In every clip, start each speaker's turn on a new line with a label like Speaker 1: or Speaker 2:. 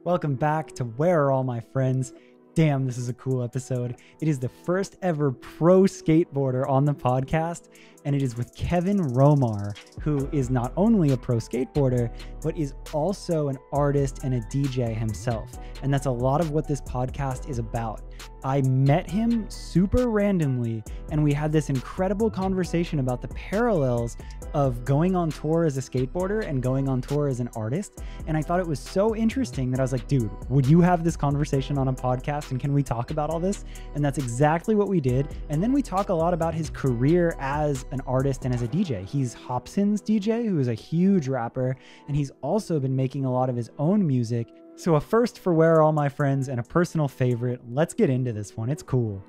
Speaker 1: Welcome back to Where Are All My Friends? Damn, this is a cool episode. It is the first ever pro skateboarder on the podcast, and it is with Kevin Romar, who is not only a pro skateboarder, but is also an artist and a DJ himself. And that's a lot of what this podcast is about. I met him super randomly, and we had this incredible conversation about the parallels of going on tour as a skateboarder and going on tour as an artist. And I thought it was so interesting that I was like, dude, would you have this conversation on a podcast? And can we talk about all this? And that's exactly what we did. And then we talk a lot about his career as an artist and as a DJ. He's Hopsin's DJ, who is a huge rapper, and he's also been making a lot of his own music. So a first for Where Are All My Friends and a personal favorite. Let's get into this one. It's cool.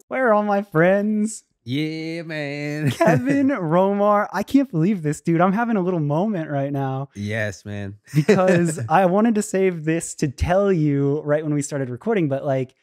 Speaker 1: Where are all my friends?
Speaker 2: Yeah, man.
Speaker 1: Kevin Romar. I can't believe this, dude. I'm having a little moment right now.
Speaker 2: Yes, man.
Speaker 1: Because I wanted to save this to tell you right when we started recording, but like,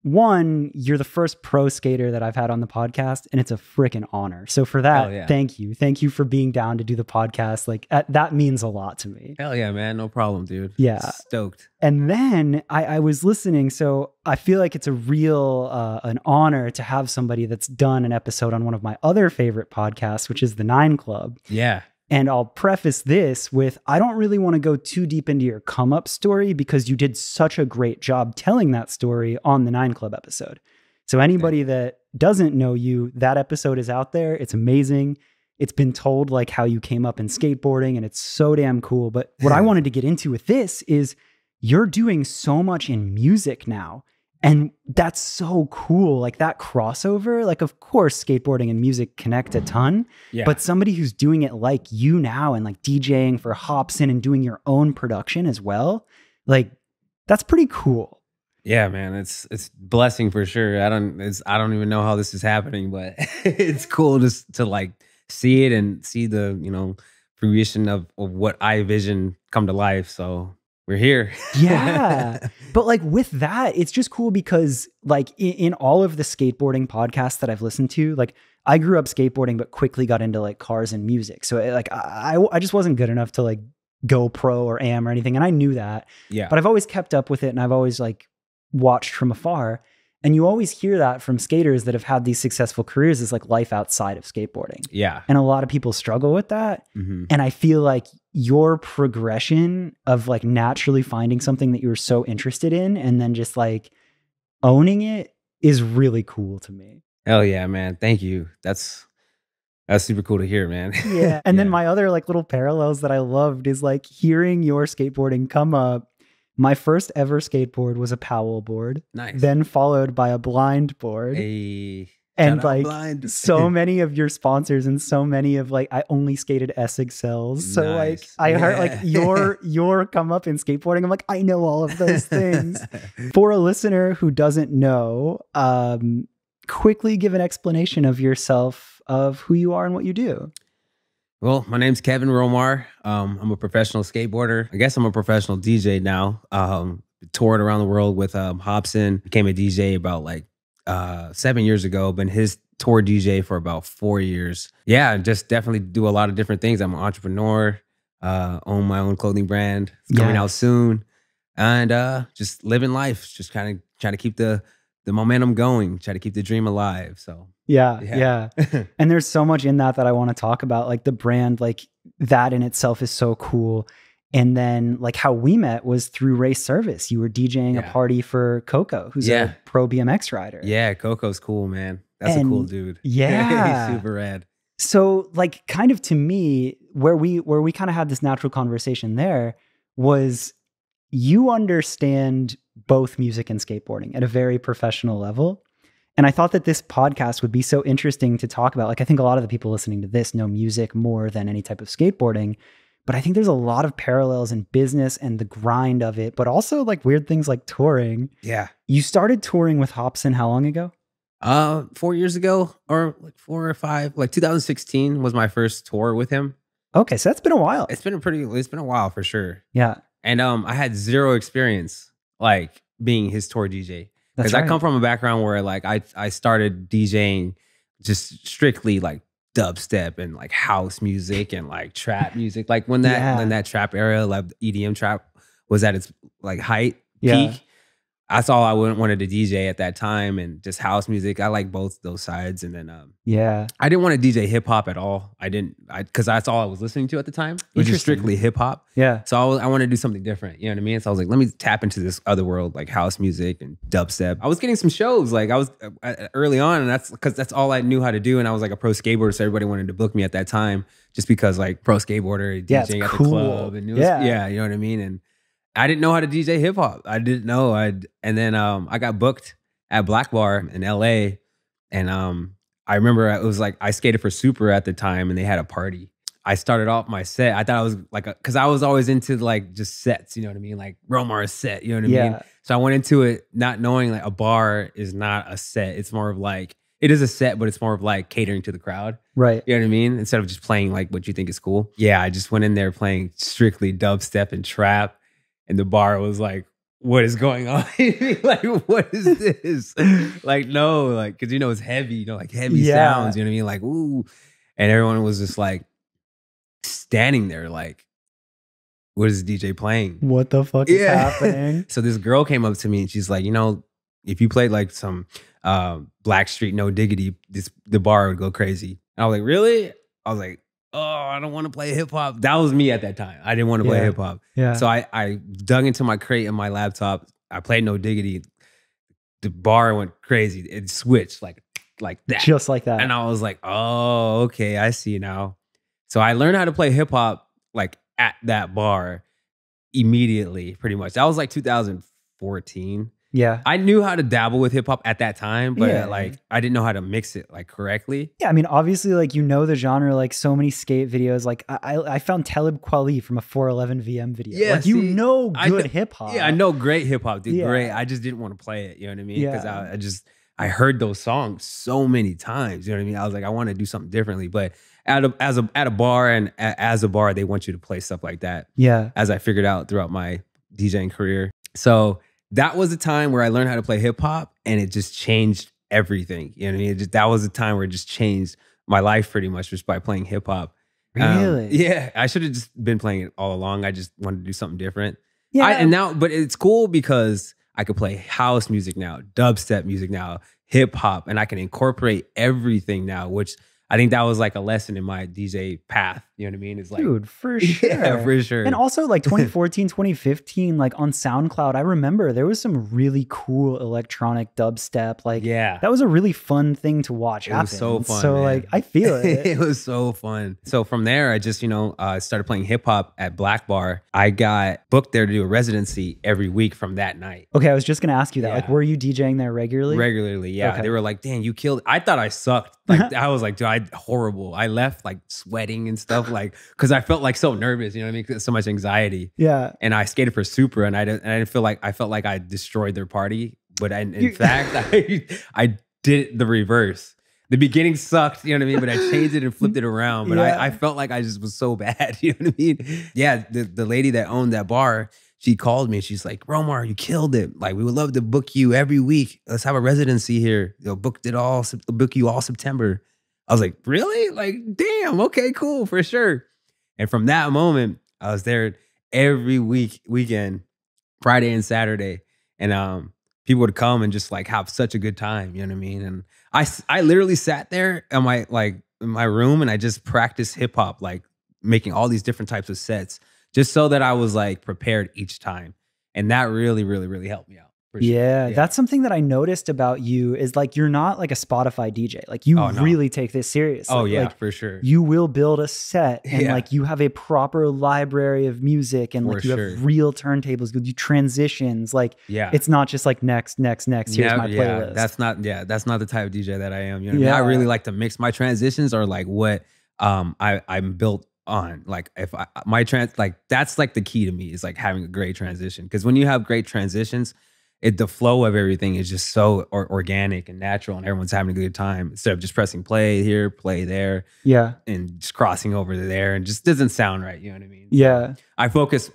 Speaker 1: one, you're the first pro skater that I've had on the podcast, and it's a freaking honor. So for that,
Speaker 2: yeah.
Speaker 1: Thank you. Thank you for being down to do the podcast. Like that means a lot to me.
Speaker 2: Hell yeah, man. No problem, dude.
Speaker 1: Yeah.
Speaker 2: Stoked.
Speaker 1: And then I was listening. So I feel like it's a real, an honor to have somebody that's done an episode on one of my other favorite podcasts, which is the 9 Club.
Speaker 2: Yeah.
Speaker 1: And I'll preface this with, I don't really want to go too deep into your come up story because you did such a great job telling that story on the 9 Club episode. So anybody that doesn't know you, that episode is out there. It's amazing. It's been told like how you came up in skateboarding, and it's so damn cool. But what I wanted to get into with this is you're doing so much in music now. And that's so cool. Like that crossover, like of course skateboarding and music connect a ton, but somebody who's doing it like you now and like DJing for Hopsin and doing your own production as well, like that's pretty cool.
Speaker 2: Yeah, man. It's blessing for sure. I don't even know how this is happening, but it's cool just to like see it and see the, fruition of what I vision come to life. So we're here.
Speaker 1: Yeah. But like with that, it's just cool because like in all of the skateboarding podcasts that I've listened to, like I grew up skateboarding, but quickly got into like cars and music. So like I just wasn't good enough to like go pro or am or anything. And I knew that. Yeah. But I've always kept up with it, and I've always like watched from afar. And you always hear that from skaters that have had these successful careers is like life outside of skateboarding. Yeah. And a lot of people struggle with that. Mm-hmm. And I feel like your progression of like naturally finding something that you were so interested in and then just like owning it is really cool to me.
Speaker 2: Hell yeah, man. Thank you. That's super cool to hear, man.
Speaker 1: Yeah. And then my other like little parallels that I loved is like hearing your skateboarding come up. My first ever skateboard was a Powell board. Nice. Then followed by a blind board. And like blind. So many of your sponsors and so many of like, I only skated SXLs. So like I heard like your come up in skateboarding. I'm like, I know all of those things. For a listener who doesn't know, quickly give an explanation of yourself, of who you are and what you do.
Speaker 2: Well, my name's Kevin Romar. I'm a professional skateboarder. I guess I'm a professional DJ now. Toured around the world with Hopsin. Became a DJ about like 7 years ago. Been his tour DJ for about 4 years. Yeah, just definitely do a lot of different things. I'm an entrepreneur. Own my own clothing brand. It's coming out soon. And just living life. Just kind of trying to keep the momentum going. Try to keep the dream alive. So
Speaker 1: yeah. And there's so much in that I want to talk about, like the brand, like that in itself is so cool. And then like how we met was through race service. You were DJing a party for Coco, who's a pro BMX rider.
Speaker 2: Yeah, Coco's cool, man. That's a cool dude.
Speaker 1: Yeah.
Speaker 2: He's super rad.
Speaker 1: So like kind of to me, where we kind of had this natural conversation there was you understand both music and skateboarding at a very professional level. And I thought that this podcast would be so interesting to talk about. Like, I think a lot of the people listening to this know music more than any type of skateboarding, but I think there's a lot of parallels in business and the grind of it, but also like weird things like touring.
Speaker 2: Yeah.
Speaker 1: You started touring with Hopsin how long ago?
Speaker 2: 4 years ago, or like 4 or 5, like 2016 was my first tour with him.
Speaker 1: Okay. So that's been a while.
Speaker 2: It's been a while for sure.
Speaker 1: Yeah.
Speaker 2: And I had zero experience like being his tour DJ. Because I come from a background where like I started DJing just strictly like dubstep and like house music and like trap music. Like when that trap era, like EDM trap was at its like height,
Speaker 1: Yeah.
Speaker 2: peak. That's all I wanted to DJ at that time, and just house music. I like both those sides. And then
Speaker 1: Yeah.
Speaker 2: I didn't want to DJ hip hop at all. I didn't, because that's all I was listening to at the time, which is strictly hip hop.
Speaker 1: Yeah.
Speaker 2: So I wanted to do something different. You know what I mean? So I was like, let me tap into this other world, like house music and dubstep. I was getting some shows, like I was early on, and that's because that's all I knew how to do. And I was like a pro skateboarder, so everybody wanted to book me at that time, just because like pro skateboarder, DJing at the club, and it was, yeah, you know what I mean. And I didn't know how to DJ hip hop. I didn't know. And then I got booked at Blackbar in LA, and I remember it was like I skated for Super at the time, and they had a party. I started off my set. I thought I was like, because I was always into like just sets, you know what I mean? Like Romar's set, you know what I mean? So I went into it not knowing like a bar is not a set. It's more of like, it is a set, but it's more of like catering to the crowd.
Speaker 1: Right.
Speaker 2: You know what I mean? Instead of just playing like what you think is cool. Yeah, I just went in there playing strictly dubstep and trap. And the bar was like, what is going on? Like, what is this? Like, no, like, because, you know, it's heavy, you know, like heavy sounds, you know what I mean? Like, ooh. And everyone was just like standing there like, what is the DJ playing?
Speaker 1: What the fuck is happening?
Speaker 2: So this girl came up to me and she's like, you know, if you played like some Blackstreet No Diggity, the bar would go crazy. And I was like, really? I was like, oh, I don't want to play hip hop. That was me at that time. I didn't want to play hip hop. Yeah. So I dug into my crate and my laptop. I played No Diggity. The bar went crazy. It switched like that.
Speaker 1: Just like that.
Speaker 2: And I was like, oh, okay, I see now. So I learned how to play hip hop like at that bar immediately, pretty much. That was like 2014.
Speaker 1: Yeah.
Speaker 2: I knew how to dabble with hip hop at that time, but like I didn't know how to mix it like correctly.
Speaker 1: Yeah, I mean, obviously, like, you know the genre, like so many skate videos. Like I found Talib Kweli from a 411 VM video.
Speaker 2: Yeah,
Speaker 1: like, you know good hip hop.
Speaker 2: Yeah, I know great hip hop, dude. Great. I just didn't want to play it. You know what I mean? Because I heard those songs so many times. You know what I mean? I was like, I want to do something differently. But at a bar and as a bar, they want you to play stuff like that. Yeah. As I figured out throughout my DJing career. So that was a time where I learned how to play hip hop, and it just changed everything. You know what I mean? That was a time where it just changed my life pretty much just by playing hip hop.
Speaker 1: Really?
Speaker 2: Yeah. I should have just been playing it all along. I just wanted to do something different. Yeah. But it's cool because I could play house music now, dubstep music now, hip hop, and I can incorporate everything now, which I think that was like a lesson in my DJ path. You know what I mean? It's like,
Speaker 1: dude, for sure.
Speaker 2: Yeah, for sure.
Speaker 1: And also like 2014, 2015, like on SoundCloud, I remember there was some really cool electronic dubstep. Like, that was a really fun thing to watch happen. It was so fun. So like, I feel it.
Speaker 2: It was so fun. So from there, I just, started playing hip hop at Blackbar. I got booked there to do a residency every week from that night.
Speaker 1: Okay, I was just gonna ask you that. Like, were you DJing there regularly?
Speaker 2: Regularly, yeah. Okay. They were like, "Dang, you killed it." I thought I sucked. Like, I was like, dude, horrible. I left like sweating and stuff, like, because I felt like so nervous. You know what I mean? So much anxiety. Yeah. And I skated for Super, and I didn't feel like I destroyed their party. But in fact, I did the reverse. The beginning sucked, you know what I mean? But I changed it and flipped it around. But I felt like I just was so bad. You know what I mean? Yeah. The lady that owned that bar, she called me. She's like, "Romar, you killed it. Like, we would love to book you every week. Let's have a residency here. Book you all September." I was like, "Really? Like, damn, okay, cool, for sure." And from that moment, I was there every weekend, Friday and Saturday. And people would come and just like have such a good time, you know what I mean? And I literally sat there in my room, and I just practiced hip hop, like making all these different types of sets, just so that I was like prepared each time. And that really, really, really helped me out.
Speaker 1: Yeah, that's something that I noticed about you is like, you're not like a Spotify DJ. Like, you really take this seriously.
Speaker 2: Oh yeah,
Speaker 1: like,
Speaker 2: for sure.
Speaker 1: You will build a set, and like you have a proper library of music, and like you have real turntables, you do transitions. Like, it's not just like next. Here's my playlist.
Speaker 2: That's not the type of DJ that I am. You know what I mean? I really like to mix. My transitions are like what I'm built on. Like, if that's like the key to me, is like having a great transition. Because when you have great transitions, the flow of everything is just so organic and natural, and everyone's having a good time instead of just pressing play here, play there, and just crossing over to there, and just doesn't sound right. You know what I mean?
Speaker 1: Yeah.
Speaker 2: So I focus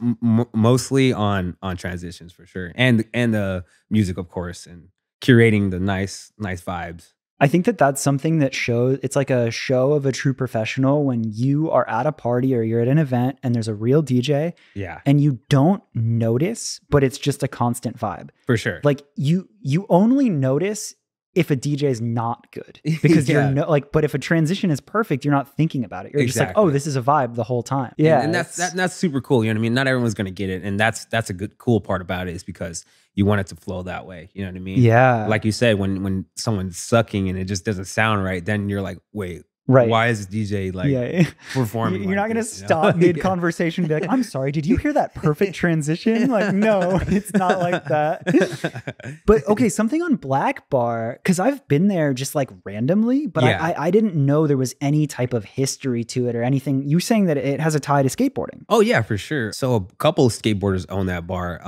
Speaker 2: mostly on transitions for sure, and the music, of course, and curating the nice vibes.
Speaker 1: I think that that's something that shows, it's like a show of a true professional when you are at a party or you're at an event and there's a real DJ
Speaker 2: Yeah,
Speaker 1: and you don't notice, but it's just a constant vibe.
Speaker 2: for sure.
Speaker 1: Like you only notice if a DJ is not good because
Speaker 2: Yeah.
Speaker 1: you're like, but if a transition is perfect, you're not thinking about it. You're just like,
Speaker 2: Exactly.
Speaker 1: oh, this is a vibe the whole time. Yeah.
Speaker 2: and that's super cool. You know what I mean? Not everyone's gonna get it, and that's a good cool part about it is because you want it to flow that way. You know what I mean?
Speaker 1: yeah.
Speaker 2: Like you said, when someone's sucking and it just doesn't sound right, then you're like, wait,
Speaker 1: right.
Speaker 2: why is this DJ like
Speaker 1: yeah.
Speaker 2: performing?
Speaker 1: You're
Speaker 2: like
Speaker 1: not going to
Speaker 2: this, you know?
Speaker 1: stop mid conversation and be like, I'm sorry, did you hear that perfect transition? Like, no, it's not like that. But okay, something on Blackbar, because I've been there just like randomly, but
Speaker 2: Yeah.
Speaker 1: I didn't know there was any type of history to it or anything. You saying that it has a tie to skateboarding.
Speaker 2: Oh yeah, for sure. So a couple of skateboarders own that bar.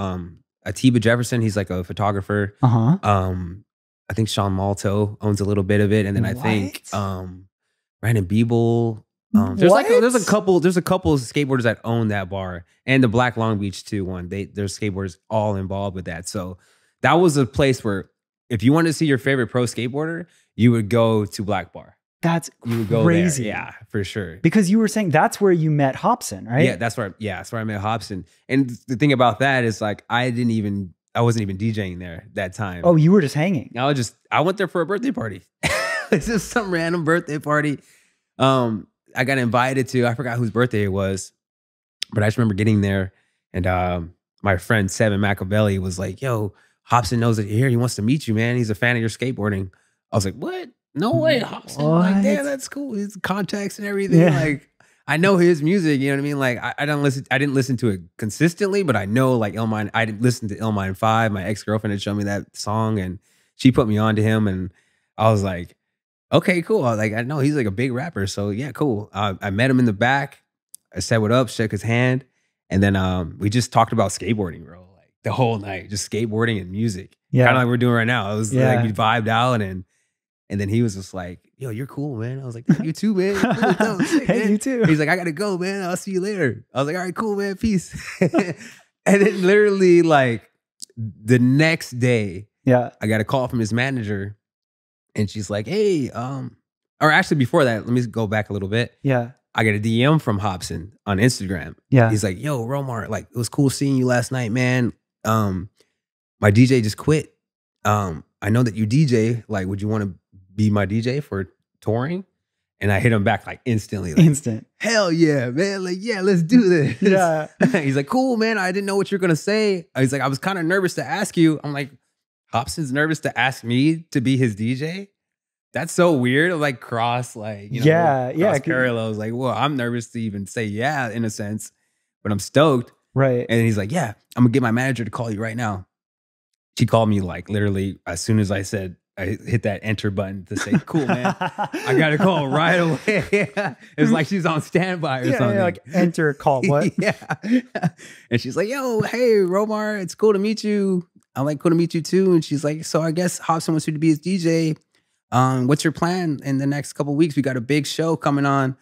Speaker 2: Atiba Jefferson, he's like a photographer.
Speaker 1: Uh-huh.
Speaker 2: I think Sean Malto owns a little bit of it, and then I think Brandon Biebel. There's a couple of skateboarders that own that bar, and the Black Long Beach too one. There's skateboarders all involved with that. So that was a place where if you wanted to see your favorite pro skateboarder, you would go to Blackbar.
Speaker 1: That's
Speaker 2: You would go
Speaker 1: crazy.
Speaker 2: there. Yeah, for sure.
Speaker 1: Because you were saying that's where you met Hopsin, right?
Speaker 2: Yeah, that's where I met Hopsin. And the thing about that is like I wasn't even DJing there that time.
Speaker 1: Oh, you were just hanging.
Speaker 2: I went there for a birthday party. It's just some random birthday party. I got invited to, I forgot whose birthday it was, but I just remember getting there and my friend Seven Machiavelli was like, yo, Hopsin knows that you're here. He wants to meet you, man. He's a fan of your skateboarding. I was like, what? No way, Hopsin. Like, damn, that's cool. His contacts and everything.
Speaker 1: Yeah.
Speaker 2: Like, I know his music. You know what I mean? Like, I didn't listen to it consistently, but I know like Illmind. I listened to Illmind 5. My ex-girlfriend had shown me that song, and she put me on to him, and I was like, okay, cool. I know he's like a big rapper, so yeah, cool. I met him in the back. I said what up, shook his hand, and then we just talked about skateboarding, bro. Like the whole night, just skateboarding and music.
Speaker 1: Yeah.
Speaker 2: Kind of like we're doing right now. It was
Speaker 1: Yeah.
Speaker 2: like we vibed out, and then he was just like, yo, you're cool, man. I was like, you too, man. Sick,
Speaker 1: Hey,
Speaker 2: man.
Speaker 1: you too.
Speaker 2: He's like, I gotta go, man. I'll see you later. I was like, all right, cool, man. Peace. And then literally like the next day,
Speaker 1: Yeah.
Speaker 2: I got a call from his manager, and she's like, hey, or actually before that, let me go back a little bit.
Speaker 1: Yeah.
Speaker 2: I got a DM from Hopsin on Instagram.
Speaker 1: Yeah.
Speaker 2: He's like, yo, Romar, like it was cool seeing you last night, man. My DJ just quit. I know that you DJ. Like, would you want to be my DJ for touring? And I hit him back like instantly. Like,
Speaker 1: Instant.
Speaker 2: hell yeah, man. Like, yeah, let's do this.
Speaker 1: Yeah.
Speaker 2: He's like, cool, man. I didn't know what you're going to say. He's like, I was kind of nervous to ask you. I'm like, Hopsin's nervous to ask me to be his DJ? That's so weird. Like cross, like, you know,
Speaker 1: Yeah.
Speaker 2: parallels. Like, well, I'm nervous to even say yeah, in a sense, but I'm stoked.
Speaker 1: Right.
Speaker 2: And he's like, yeah, I'm gonna get my manager to call you right now. She called me like literally as soon as I hit that enter button to say, cool, man. I got a call right away. It's like she's on standby or something.
Speaker 1: Yeah, like enter call. What?
Speaker 2: Yeah. And she's like, yo, hey, Romar, it's cool to meet you. I'm like, cool to meet you too. And she's like, so I guess Hopsin wants you to be his DJ. What's your plan in the next couple of weeks? We got a big show coming on.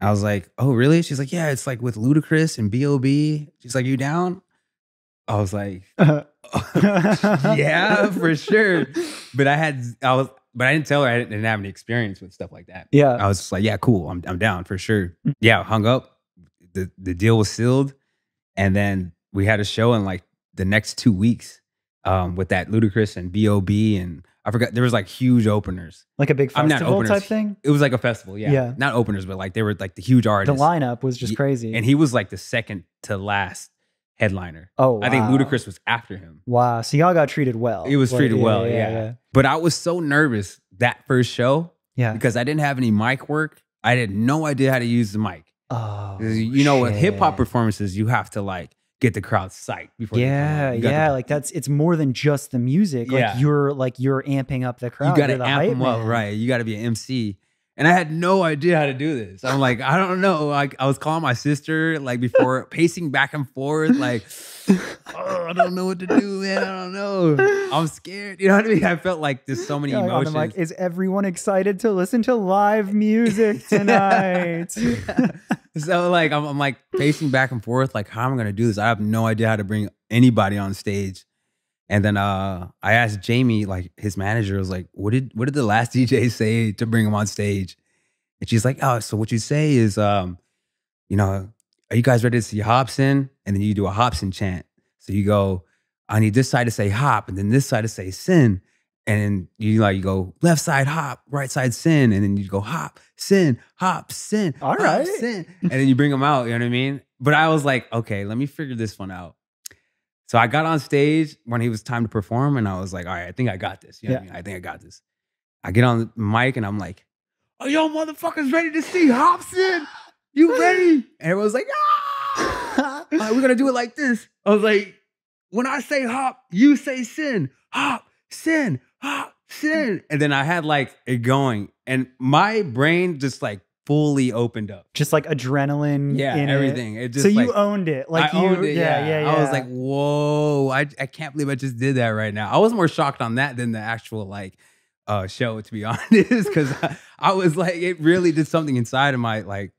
Speaker 2: I was like, oh, really? She's like, yeah, it's like with Ludacris and B.O.B. She's like, you down? I was like, yeah, for sure. But I didn't tell her I didn't have any experience with stuff like that.
Speaker 1: Yeah.
Speaker 2: I was just like, yeah, cool. I'm down for sure. Yeah, hung up. The deal was sealed. And then we had a show in like the next 2 weeks with that Ludacris and B.O.B. and I forgot, there was like huge openers.
Speaker 1: Like a big festival
Speaker 2: openers.
Speaker 1: type thing?
Speaker 2: It was like a festival, yeah.
Speaker 1: Yeah.
Speaker 2: Not openers, but like they were like the huge artists.
Speaker 1: The lineup was just crazy.
Speaker 2: And he was like the second to last headliner.
Speaker 1: Oh, wow.
Speaker 2: I think Ludacris was after him.
Speaker 1: Wow. So y'all got treated well.
Speaker 2: It was treated well, yeah. But I was so nervous that first show
Speaker 1: Yeah.
Speaker 2: because I didn't have any mic work. I had no idea how to use the mic.
Speaker 1: Oh,
Speaker 2: You know, with hip hop
Speaker 1: shit.
Speaker 2: performances, you have to like get the crowd psyched before they come
Speaker 1: Yeah,
Speaker 2: on. You got
Speaker 1: yeah.
Speaker 2: to-
Speaker 1: Like it's more than just the music.
Speaker 2: Yeah.
Speaker 1: Like you're amping up the crowd.
Speaker 2: You got
Speaker 1: You're
Speaker 2: to
Speaker 1: the
Speaker 2: amp
Speaker 1: hype
Speaker 2: them up,
Speaker 1: man.
Speaker 2: right? You got to be an MC. And I had no idea how to do this. I'm like, I don't know. Like, I was calling my sister like before, pacing back and forth, like, oh, I don't know what to do, man. I don't know. I'm scared. You know what I mean? I felt like there's so many
Speaker 1: Yeah, like, on the
Speaker 2: emotions.
Speaker 1: mic, is everyone excited to listen to live music tonight?
Speaker 2: So like, I'm like pacing back and forth, like, how am I gonna do this? I have no idea how to bring anybody on stage. And then I asked Jamie, like his manager, was like, what did the last DJ say to bring him on stage? And she's like, oh, so what you say is, you know, are you guys ready to see Hopsin? And then you do a Hopsin chant. So you go, I need this side to say hop, and then this side to say sin. And you go left side hop, right side sin, and then you go hop, sin,
Speaker 1: All right.
Speaker 2: sin. And then you bring them out, you know what I mean? But I was like, okay, let me figure this one out. So I got on stage when it was time to perform, and I was like, all right, I think I got this. You know what I mean? I think I got this. I get on the mic and I'm like, are y'all motherfuckers ready to see Hopsin? You ready? And everyone's like, ah! We're gonna do it like this. I was like, when I say hop, you say sin. Hop, sin, hop, sin. And then I had like it going, and my brain just like fully opened up.
Speaker 1: Just like adrenaline.
Speaker 2: Yeah,
Speaker 1: in
Speaker 2: everything.
Speaker 1: It
Speaker 2: just
Speaker 1: so
Speaker 2: like,
Speaker 1: you owned it. Like
Speaker 2: I owned it.
Speaker 1: Yeah.
Speaker 2: I was like, whoa, I can't believe I just did that right now. I was more shocked on that than the actual like show, to be honest, because I was like, it really did something inside of my like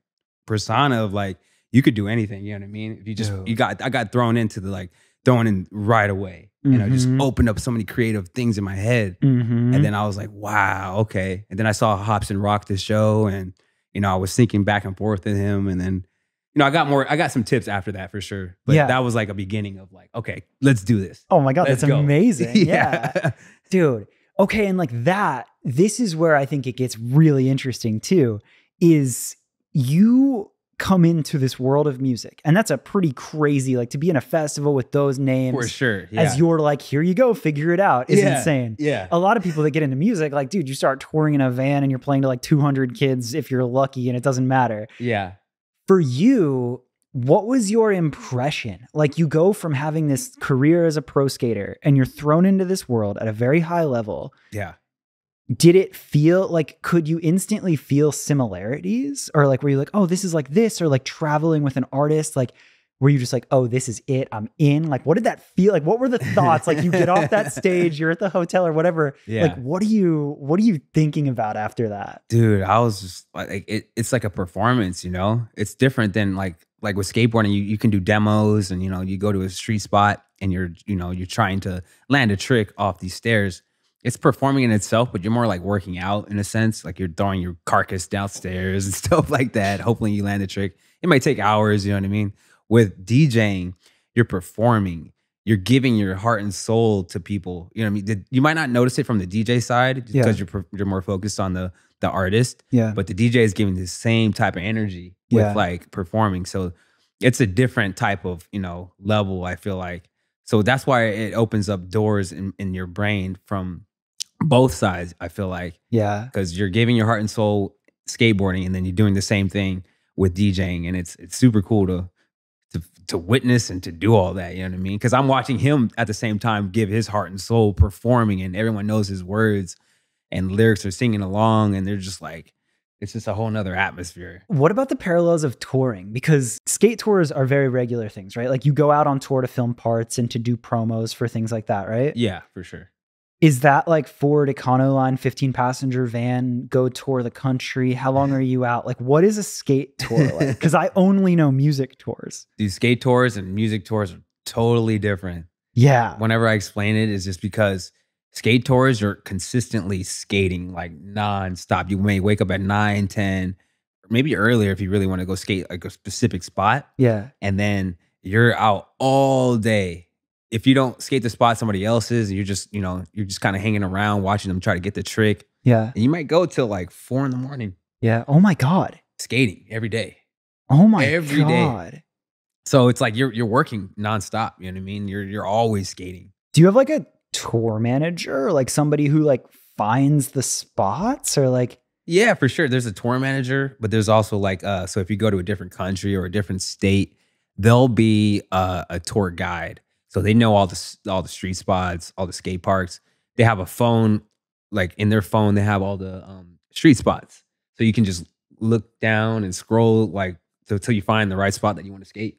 Speaker 2: persona of like, you could do anything, you know what I mean? If you just, I got thrown into the like, thrown in right away. You know, just opened up so many creative things in my head. And then I was like, wow, okay. And then I saw Hopsin rock the show, and, you know, I was thinking back and forth with him. And then, you know, I got some tips after that for sure. But that was like a beginning of like, okay, let's do this.
Speaker 1: Oh my God,
Speaker 2: Let's
Speaker 1: that's
Speaker 2: go.
Speaker 1: amazing. Yeah. Dude. Okay. And like that, this is where I think it gets really interesting too, is you come into this world of music, and that's a pretty crazy, like to be in a festival with those names
Speaker 2: for sure,
Speaker 1: as you're like, here you go, figure it out, is insane.
Speaker 2: Yeah,
Speaker 1: a lot of people that get into music, like, dude, you start touring in a van and you're playing to like 200 kids if you're lucky, and it doesn't matter.
Speaker 2: Yeah.
Speaker 1: For you, what was your impression? Like, you go from having this career as a pro skater and you're thrown into this world at a very high level.
Speaker 2: Yeah.
Speaker 1: Did it feel like, could you instantly feel similarities? Or like, were you like, oh, this is like this? Or like traveling with an artist, like, were you just like, oh, this is it, I'm in? Like, what did that feel like? What were the thoughts? Like, you get off that stage, you're at the hotel or whatever.
Speaker 2: Yeah.
Speaker 1: Like, what are you thinking about after that?
Speaker 2: Dude, I was just like, it's like a performance, you know? It's different than like with skateboarding, you can do demos, and, you know, you go to a street spot and you're trying to land a trick off these stairs. It's performing in itself, but you're more like working out in a sense. Like, you're throwing your carcass downstairs and stuff like that. Hopefully you land a trick. It might take hours, you know what I mean? With DJing, you're performing. You're giving your heart and soul to people. You know what I mean? You might not notice it from the DJ side because you're more focused on the artist.
Speaker 1: Yeah.
Speaker 2: But the DJ is giving the same type of energy with like performing. So it's a different type of, you know, level, I feel like. So that's why it opens up doors in your brain from both sides, I feel like.
Speaker 1: Yeah.
Speaker 2: Because you're giving your heart and soul skateboarding, and then you're doing the same thing with DJing. And it's super cool to witness and to do all that, you know what I mean? Because I'm watching him at the same time give his heart and soul performing, and everyone knows his words and lyrics are singing along, and they're just like, it's just a whole nother atmosphere.
Speaker 1: What about the parallels of touring? Because skate tours are very regular things, right? Like, you go out on tour to film parts and to do promos for things like that, right?
Speaker 2: Yeah, for sure.
Speaker 1: Is that like Ford Econoline 15-passenger van, go tour the country? How long are you out? Like, what is a skate tour like? Because I only know music tours.
Speaker 2: These skate tours and music tours are totally different.
Speaker 1: Yeah.
Speaker 2: Whenever I explain it, is just because skate tours, you're consistently skating like nonstop. You may wake up at 9, 10, or maybe earlier if you really want to go skate like a specific spot.
Speaker 1: Yeah.
Speaker 2: And then you're out all day. If you don't skate the spot somebody else's, and you're just kind of hanging around watching them try to get the trick.
Speaker 1: Yeah.
Speaker 2: And you might go till like 4 in the morning.
Speaker 1: Yeah. Oh my God.
Speaker 2: Skating every day.
Speaker 1: Oh my
Speaker 2: every
Speaker 1: God.
Speaker 2: day. So it's like you're working nonstop. You know what I mean? You're always skating.
Speaker 1: Do you have like a tour manager, or like somebody who like finds the spots, or like?
Speaker 2: Yeah, for sure. There's a tour manager, but there's also like, so if you go to a different country or a different state, there'll be a tour guide. So they know all the street spots, all the skate parks. They have a phone, like in their phone, they have all the street spots. So you can just look down and scroll like until you find the right spot that you want to skate.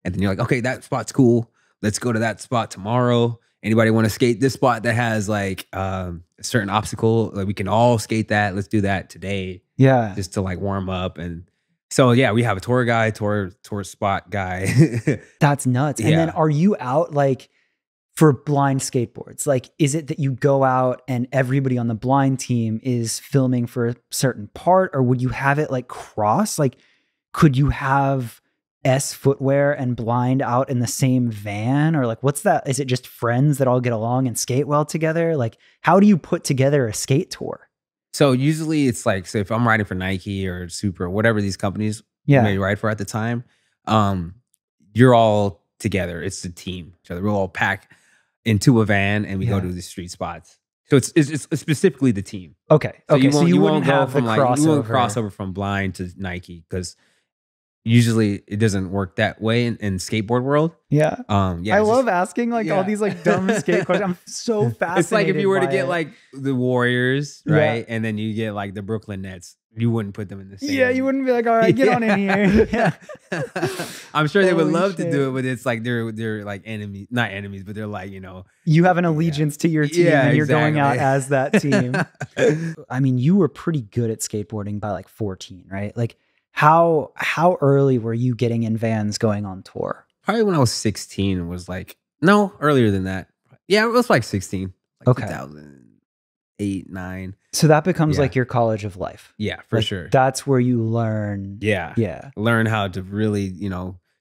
Speaker 2: And then you're like, okay, that spot's cool. Let's go to that spot tomorrow. Anybody want to skate this spot that has like a certain obstacle? Like, we can all skate that. Let's do that today.
Speaker 1: Yeah.
Speaker 2: Just to like warm up. And so, yeah, we have a tour guy, tour spot guy.
Speaker 1: That's nuts. And then are you out like for blind skateboards? Like, is it that you go out and everybody on the blind team is filming for a certain part, or would you have it like cross? Like, could you have S footwear and blind out in the same van? Or like, what's that? Is it just friends that all get along and skate well together? Like, how do you put together a skate tour?
Speaker 2: So usually it's like, so if I'm riding for Nike or Super, whatever these companies may ride for at the time, you're all together. It's the team. So we'll all pack into a van and we go to the street spots. So it's specifically the team.
Speaker 1: Okay.
Speaker 2: So
Speaker 1: okay.
Speaker 2: you won't
Speaker 1: wouldn't have
Speaker 2: from
Speaker 1: the
Speaker 2: like,
Speaker 1: crossover.
Speaker 2: you won't crossover from blind to Nike, because usually it doesn't work that way in skateboard world.
Speaker 1: Yeah.
Speaker 2: Yeah.
Speaker 1: I love asking like all these like dumb skate questions. I'm so fascinated.
Speaker 2: It's like if you were to get
Speaker 1: it.
Speaker 2: like the Warriors, right? And then you get like the Brooklyn Nets, you wouldn't put them in the same.
Speaker 1: Yeah, you wouldn't be like, all right, get on in here. Yeah.
Speaker 2: I'm sure they would love to do it, but it's like they're like enemies, not enemies, but they're like,
Speaker 1: you have an allegiance to your team and you're going out as that team. I mean, you were pretty good at skateboarding by like 14, right? Like how early were you getting in vans going on tour?
Speaker 2: Probably when I was 16. Was like, no, earlier than that. Yeah, it was like 16. Like 2008, 9.
Speaker 1: So that becomes like your college of life.
Speaker 2: Yeah, for sure.
Speaker 1: That's where you learn.
Speaker 2: Yeah. Learn how to really,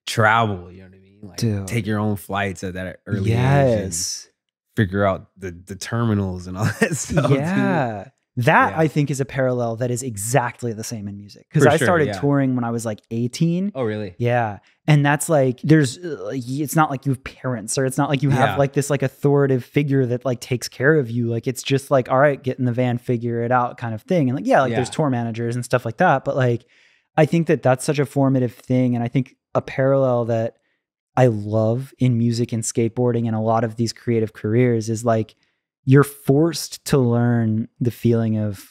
Speaker 2: travel, you know what I mean? Like take your own flights at that early age. And figure out the terminals and all that stuff.
Speaker 1: Yeah. That I think is a parallel that is exactly the same in music. Because I started touring when I was like 18.
Speaker 2: Oh, really?
Speaker 1: Yeah. And that's like, it's not like you have parents, or it's not like you have like this like authoritative figure that like takes care of you. Like, it's just like, all right, get in the van, figure it out kind of thing. And like, there's tour managers and stuff like that. But like, I think that that's such a formative thing. And I think a parallel that I love in music and skateboarding and a lot of these creative careers is like, you're forced to learn the feeling of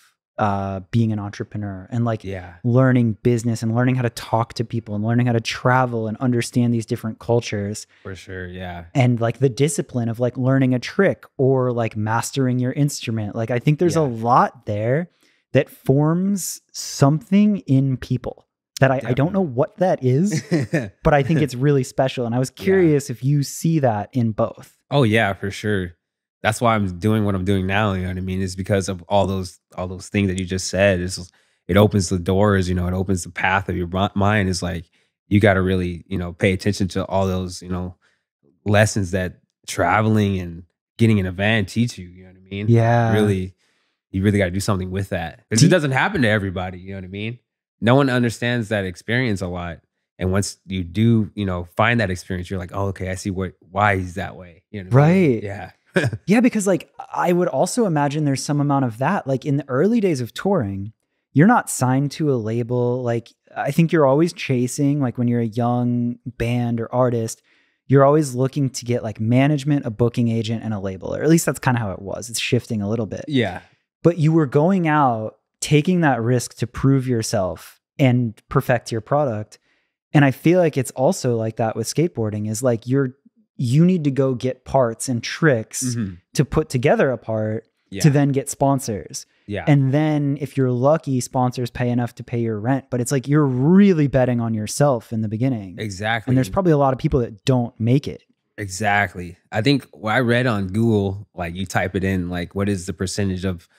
Speaker 1: being an entrepreneur and like learning business and learning how to talk to people and learning how to travel and understand these different cultures.
Speaker 2: For sure, yeah.
Speaker 1: And like the discipline of like learning a trick or like mastering your instrument. Like I think there's a lot there that forms something in people that I don't know what that is, but I think it's really special. And I was curious if you see that in both.
Speaker 2: Oh yeah, for sure. That's why I'm doing what I'm doing now. You know what I mean? It's because of all those things that you just said. It opens the doors, it opens the path of your mind. It's like, you got to really, pay attention to all those, lessons that traveling and getting in a van teach you. You know what I mean?
Speaker 1: Yeah.
Speaker 2: You really got to do something with that. Because it doesn't happen to everybody. You know what I mean? No one understands that experience a lot. And once you do, find that experience, you're like, oh, okay, I see why he's that way. You know what I mean? Yeah.
Speaker 1: Yeah, because like I would also imagine there's some amount of that. Like in the early days of touring, you're not signed to a label. Like I think you're always chasing, like when you're a young band or artist, you're always looking to get like management, a booking agent, and a label. Or at least that's kind of how it was. It's shifting a little bit.
Speaker 2: Yeah.
Speaker 1: But you were going out, taking that risk to prove yourself and perfect your product. And I feel like it's also like that with skateboarding is like you need to go get parts and tricks to put together a part to then get sponsors.
Speaker 2: Yeah.
Speaker 1: And then if you're lucky, sponsors pay enough to pay your rent. But it's like you're really betting on yourself in the beginning.
Speaker 2: Exactly.
Speaker 1: And there's probably a lot of people that don't make it.
Speaker 2: Exactly. I think what I read on Google, like you type it in, like what is the percentage of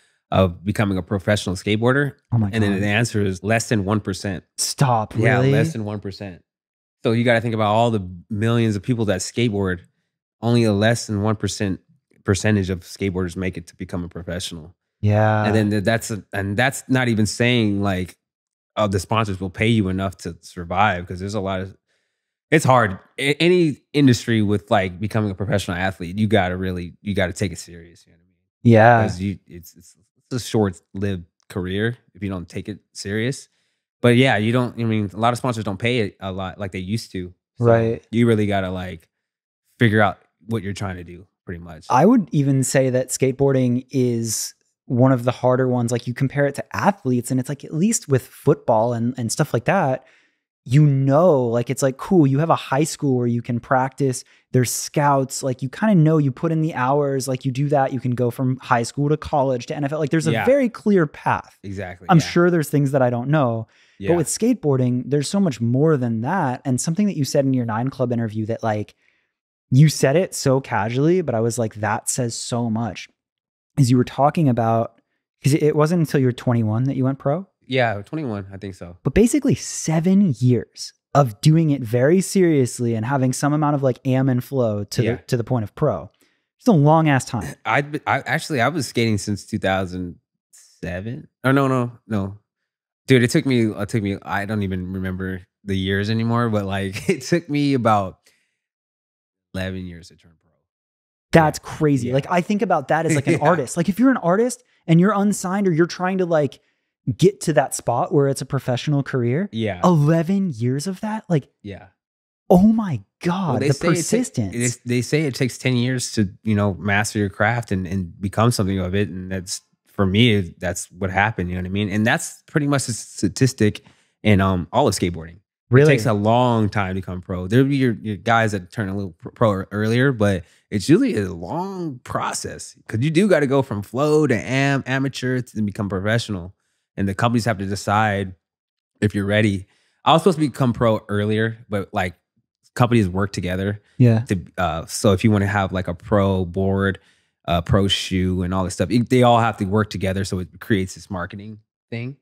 Speaker 2: becoming a professional skateboarder?
Speaker 1: Oh my God.
Speaker 2: And then the answer is less than 1%.
Speaker 1: Stop, really?
Speaker 2: Yeah, less than 1%. So you got to think about all the millions of people that skateboard. Only a less than 1% percentage of skateboarders make it to become a professional.
Speaker 1: Yeah.
Speaker 2: And then that's not even saying like, oh, the sponsors will pay you enough to survive, because there's a lot of, it's hard. Any industry with like becoming a professional athlete, you got to take it serious. You know what I mean?
Speaker 1: Yeah.
Speaker 2: Because it's a short-lived career if you don't take it serious. But yeah, a lot of sponsors don't pay it a lot like they used to. So
Speaker 1: right.
Speaker 2: You really got to like figure out what you're trying to do, pretty much.
Speaker 1: I would even say that skateboarding is one of the harder ones. Like you compare it to athletes and it's like, at least with football and stuff like that, like it's like, cool, you have a high school where you can practice, there's scouts, like you kind of know, you put in the hours, like you do that, you can go from high school to college to NFL. Like there's a very clear path.
Speaker 2: Exactly.
Speaker 1: I'm sure there's things that I don't know,
Speaker 2: Yeah.
Speaker 1: but with skateboarding, there's so much more than that. And something that you said in your 9 Club interview that like, you said it so casually, but I was like, that says so much. As you were talking about, because it wasn't until you were 21 that you went pro.
Speaker 2: Yeah, 21, I think so.
Speaker 1: But basically 7 years of doing it very seriously and having some amount of like am and flow to the point of pro. It's a long ass time.
Speaker 2: I was skating since 2007. Oh no. Dude, it took me, I don't even remember the years anymore, but like it took me about 11 years to turn pro.
Speaker 1: That's crazy. Like I think about that as like an artist. Like if you're an artist and you're unsigned or you're trying to like get to that spot where it's a professional career. 11 years of that? Like, oh my God, the persistence.
Speaker 2: They say it takes 10 years to, you know, master your craft and become something of it. And that's, for me, that's what happened. You know what I mean? And that's pretty much a statistic in all of skateboarding. Really? It takes a long time to become pro. There'll be your guys that turn a little pro earlier, but it's usually a long process because you do got to go from flow to amateur to become professional. And the companies have to decide if you're ready. I was supposed to become pro earlier, but like companies work together. So if you want to have like a pro board, pro shoe and all this stuff, they all have to work together. So it creates this marketing thing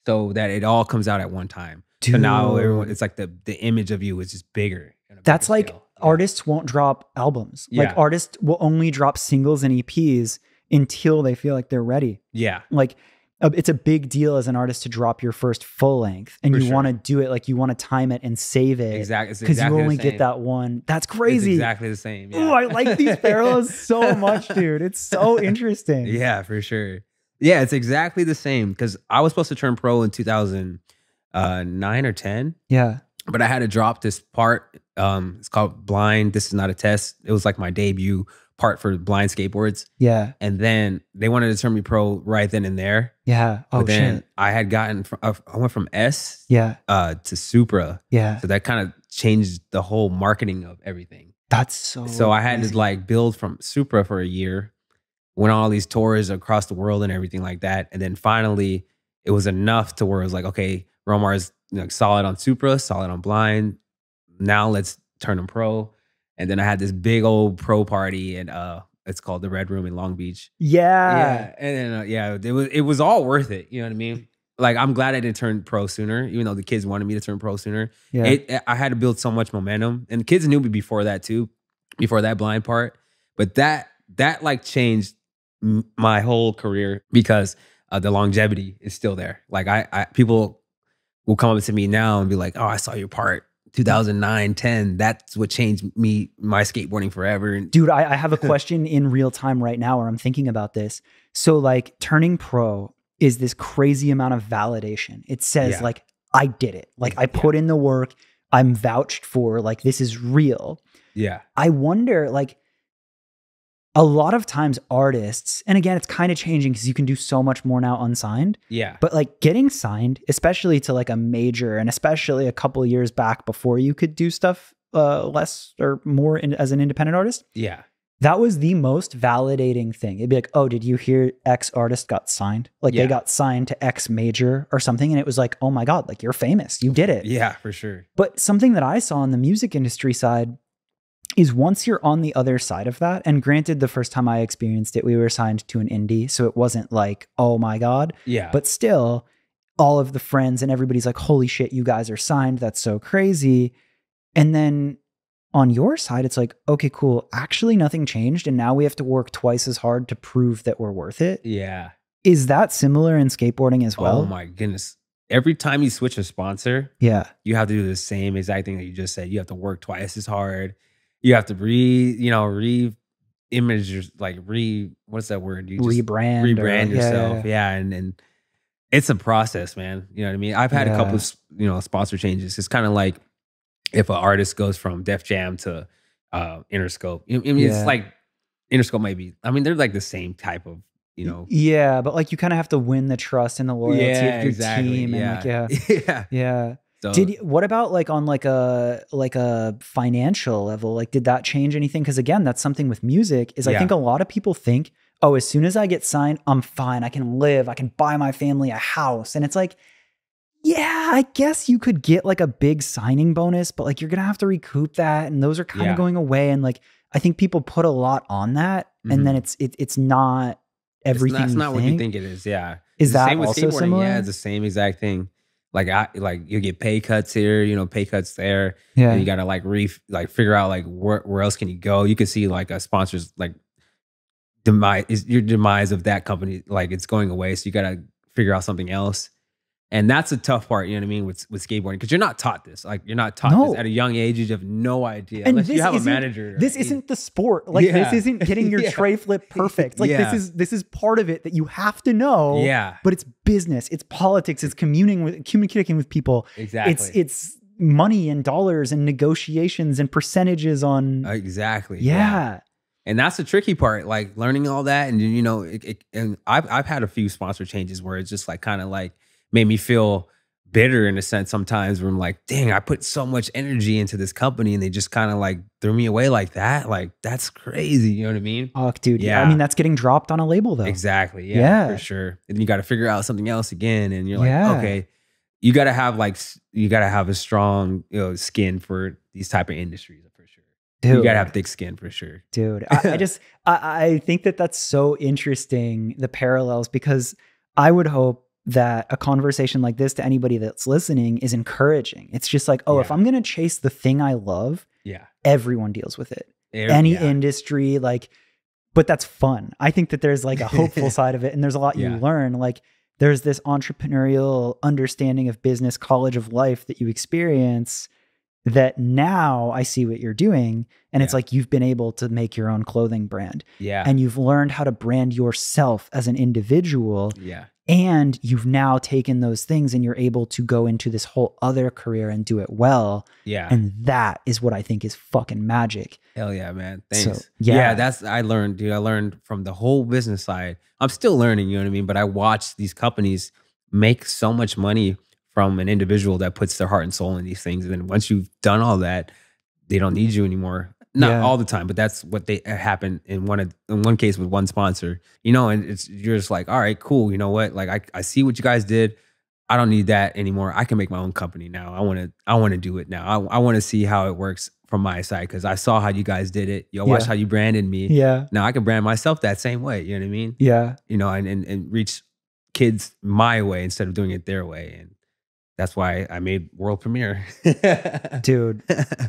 Speaker 2: so that it all comes out at one time. Dude. So now everyone, it's like the image of you is just bigger.
Speaker 1: That's like scale. Artists won't drop albums. Like artists will only drop singles and EPs until they feel like they're ready. Like it's a big deal as an artist to drop your first full length and you want to do it like you want to time it and save it.
Speaker 2: Exactly.
Speaker 1: Because you only get that one. That's crazy.
Speaker 2: It's exactly the same.
Speaker 1: Oh, I like these parallels so much, dude. It's so interesting.
Speaker 2: Yeah, for sure. Yeah, it's exactly the same because I was supposed to turn pro in 2009 or 10.
Speaker 1: Yeah.
Speaker 2: But I had to drop this part. It's called Blind. This is not a test. It was like my debut part for blind skateboards.
Speaker 1: Yeah.
Speaker 2: And then they wanted to turn me pro right then and there.
Speaker 1: Yeah. Oh,
Speaker 2: but then
Speaker 1: shit.
Speaker 2: I had gotten, I went from S
Speaker 1: to
Speaker 2: Supra.
Speaker 1: Yeah.
Speaker 2: So that kind of changed the whole marketing of everything.
Speaker 1: That's so
Speaker 2: I had to like build from Supra for a year, went on all these tours across the world and everything like that. And then finally it was enough to where it was like, okay, Romar's like solid on Supra, solid on blind. Now let's turn him pro. And then I had this big old pro party and it's called the Red Room in Long Beach.
Speaker 1: Yeah.
Speaker 2: And then it was all worth it. You know what I mean? Like I'm glad I didn't turn pro sooner, even though the kids wanted me to turn pro sooner. I had to build so much momentum. And the kids knew me before that too, before that blind part. But that like changed my whole career because the longevity is still there. Like people will come up to me now and be like, oh, I saw your part 2009, 10. That's what changed my skateboarding forever.
Speaker 1: Dude, I have a question in real time right now where I'm thinking about this. So like turning pro is this crazy amount of validation. It says like, I did it. Like I put in the work. I'm vouched for. Like this is real.
Speaker 2: Yeah.
Speaker 1: I wonder like, a lot of times artists, and again, it's kind of changing because you can do so much more now unsigned.
Speaker 2: Yeah.
Speaker 1: But like getting signed, especially to like a major and especially a couple of years back before you could do stuff less or more as an independent artist.
Speaker 2: Yeah.
Speaker 1: That was the most validating thing. It'd be like, oh, did you hear X artist got signed? Like they got signed to X major or something. And it was like, oh my God, like you're famous. You did it.
Speaker 2: Yeah, for sure.
Speaker 1: But something that I saw in the music industry side is once you're on the other side of that, and granted, the first time I experienced it, we were signed to an indie, so it wasn't like, oh my God.
Speaker 2: Yeah.
Speaker 1: But still, all of the friends and everybody's like, holy shit, you guys are signed. That's so crazy. And then on your side, it's like, okay, cool. Actually, nothing changed. And now we have to work twice as hard to prove that we're worth it.
Speaker 2: Yeah.
Speaker 1: Is that similar in skateboarding as well?
Speaker 2: Oh my goodness. Every time you switch a sponsor,
Speaker 1: you
Speaker 2: have to do the same exact thing that you just said. You have to work twice as hard. You have to re-image, like what's that word? You just rebrand yourself. Yeah. And it's a process, man. You know what I mean? I've had a couple of, sponsor changes. It's kind of like if an artist goes from Def Jam to Interscope. I mean, it's like Interscope might be, I mean, they're like the same type of,
Speaker 1: Yeah, but like you kind of have to win the trust and the loyalty of your team. And yeah. So, what about like on like a financial level? Like, did that change anything? Because again, that's something with music is I think a lot of people think, oh, as soon as I get signed, I'm fine. I can live. I can buy my family a house. And it's like, Yeah, I guess you could get like a big signing bonus, but like you're gonna have to recoup that, and those are kind of going away. And like I think people put a lot on that, and then it's not everything.
Speaker 2: It's not what you think it is. Yeah, it's the
Speaker 1: that
Speaker 2: same with
Speaker 1: also
Speaker 2: skateboarding.
Speaker 1: similar?
Speaker 2: Yeah, it's the same exact thing. Like you get pay cuts here, you know, pay cuts there.
Speaker 1: Yeah.
Speaker 2: And you gotta like figure out like where else can you go. You can see like a sponsor's like your demise of that company, like it's going away. So you gotta figure out something else. And that's a tough part, you know what I mean, with skateboarding, because you're not taught this. Like you're not taught this at a young age. You have no idea,
Speaker 1: and
Speaker 2: unless you have a manager.
Speaker 1: This isn't the sport. Like this isn't getting your tray flip perfect. Like this is part of it that you have to know.
Speaker 2: Yeah.
Speaker 1: But it's business, it's politics, it's communicating with people.
Speaker 2: Exactly.
Speaker 1: It's money and dollars and negotiations and percentages on.
Speaker 2: Exactly.
Speaker 1: Yeah.
Speaker 2: And that's the tricky part, like learning all that. And you know, and I've had a few sponsor changes where it's just like kind of like made me feel bitter in a sense sometimes, where I'm like, dang, I put so much energy into this company and they just kind of like threw me away like that. Like that's crazy. You know what I mean?
Speaker 1: Oh, dude. Yeah. I mean, that's getting dropped on a label though.
Speaker 2: Exactly. Yeah, for sure. And you got to figure out something else again. And you're like, okay, you got to have a strong, you know, skin for these type of industries for sure. Dude. You got to have thick skin for sure.
Speaker 1: Dude, I think that's so interesting, the parallels, because I would hope that a conversation like this to anybody that's listening is encouraging. It's just like, if I'm going to chase the thing I love, everyone deals with it. Any industry, like, but that's fun. I think that there's like a hopeful side of it, and there's a lot you learn. Like there's this entrepreneurial understanding of business, college of life that you experience, that now I see what you're doing. And it's like, you've been able to make your own clothing brand. Yeah. And you've learned how to brand yourself as an individual. Yeah. And you've now taken those things and you're able to go into this whole other career and do it well. Yeah. And that is what I think is fucking magic.
Speaker 2: Hell yeah, man. Thanks. So, I learned, dude. I learned from the whole business side. I'm still learning, you know what I mean? But I watched these companies make so much money from an individual that puts their heart and soul in these things. And then once you've done all that, they don't need you anymore. Not all the time, but that's what happened in one case with one sponsor, you know, and you're just like, all right, cool. You know what? Like I see what you guys did. I don't need that anymore. I can make my own company now. I want to do it now. I want to see how it works from my side, because I saw how you guys did it. You watched how you branded me. Yeah. Now I can brand myself that same way. You know what I mean? Yeah. You know, and reach kids my way instead of doing it their way. And that's why I made world premiere.
Speaker 1: Dude,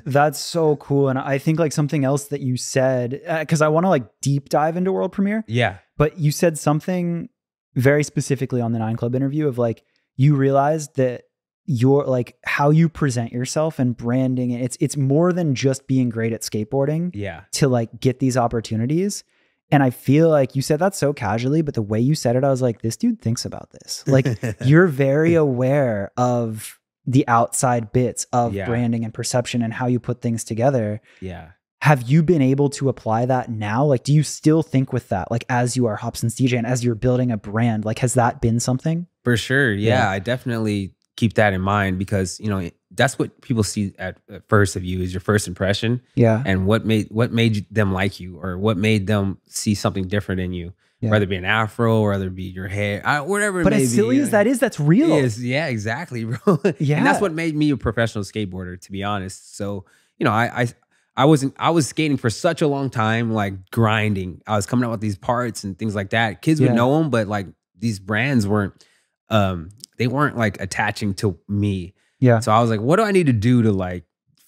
Speaker 1: that's so cool. And I think like something else that you said, because I want to like deep dive into world premiere. Yeah. But you said something very specifically on the 9 Club interview of like, you realized that you're like how you present yourself and branding. It's more than just being great at skateboarding. Yeah. To like get these opportunities. And I feel like you said that so casually, but the way you said it, I was like, this dude thinks about this. Like you're very aware of the outside bits of branding and perception and how you put things together. Yeah. Have you been able to apply that now? Like, do you still think with that? Like as you are Hopsin's DJ and as you're building a brand, like has that been something? For sure. Yeah. I definitely keep that in mind, because, you know, that's what people see at first of you, is your first impression. Yeah. And what made them like you, or what made them see something different in you, whether it be an afro or whether it be your hair, whatever it may be. But as silly as that is, that's real. It is. Yeah, exactly, bro. Yeah. And that's what made me a professional skateboarder, to be honest. So, you know, I was skating for such a long time, like grinding. I was coming out with these parts and things like that. Kids would know them, but like these brands weren't, they weren't like attaching to me. Yeah. So I was like, what do I need to do to like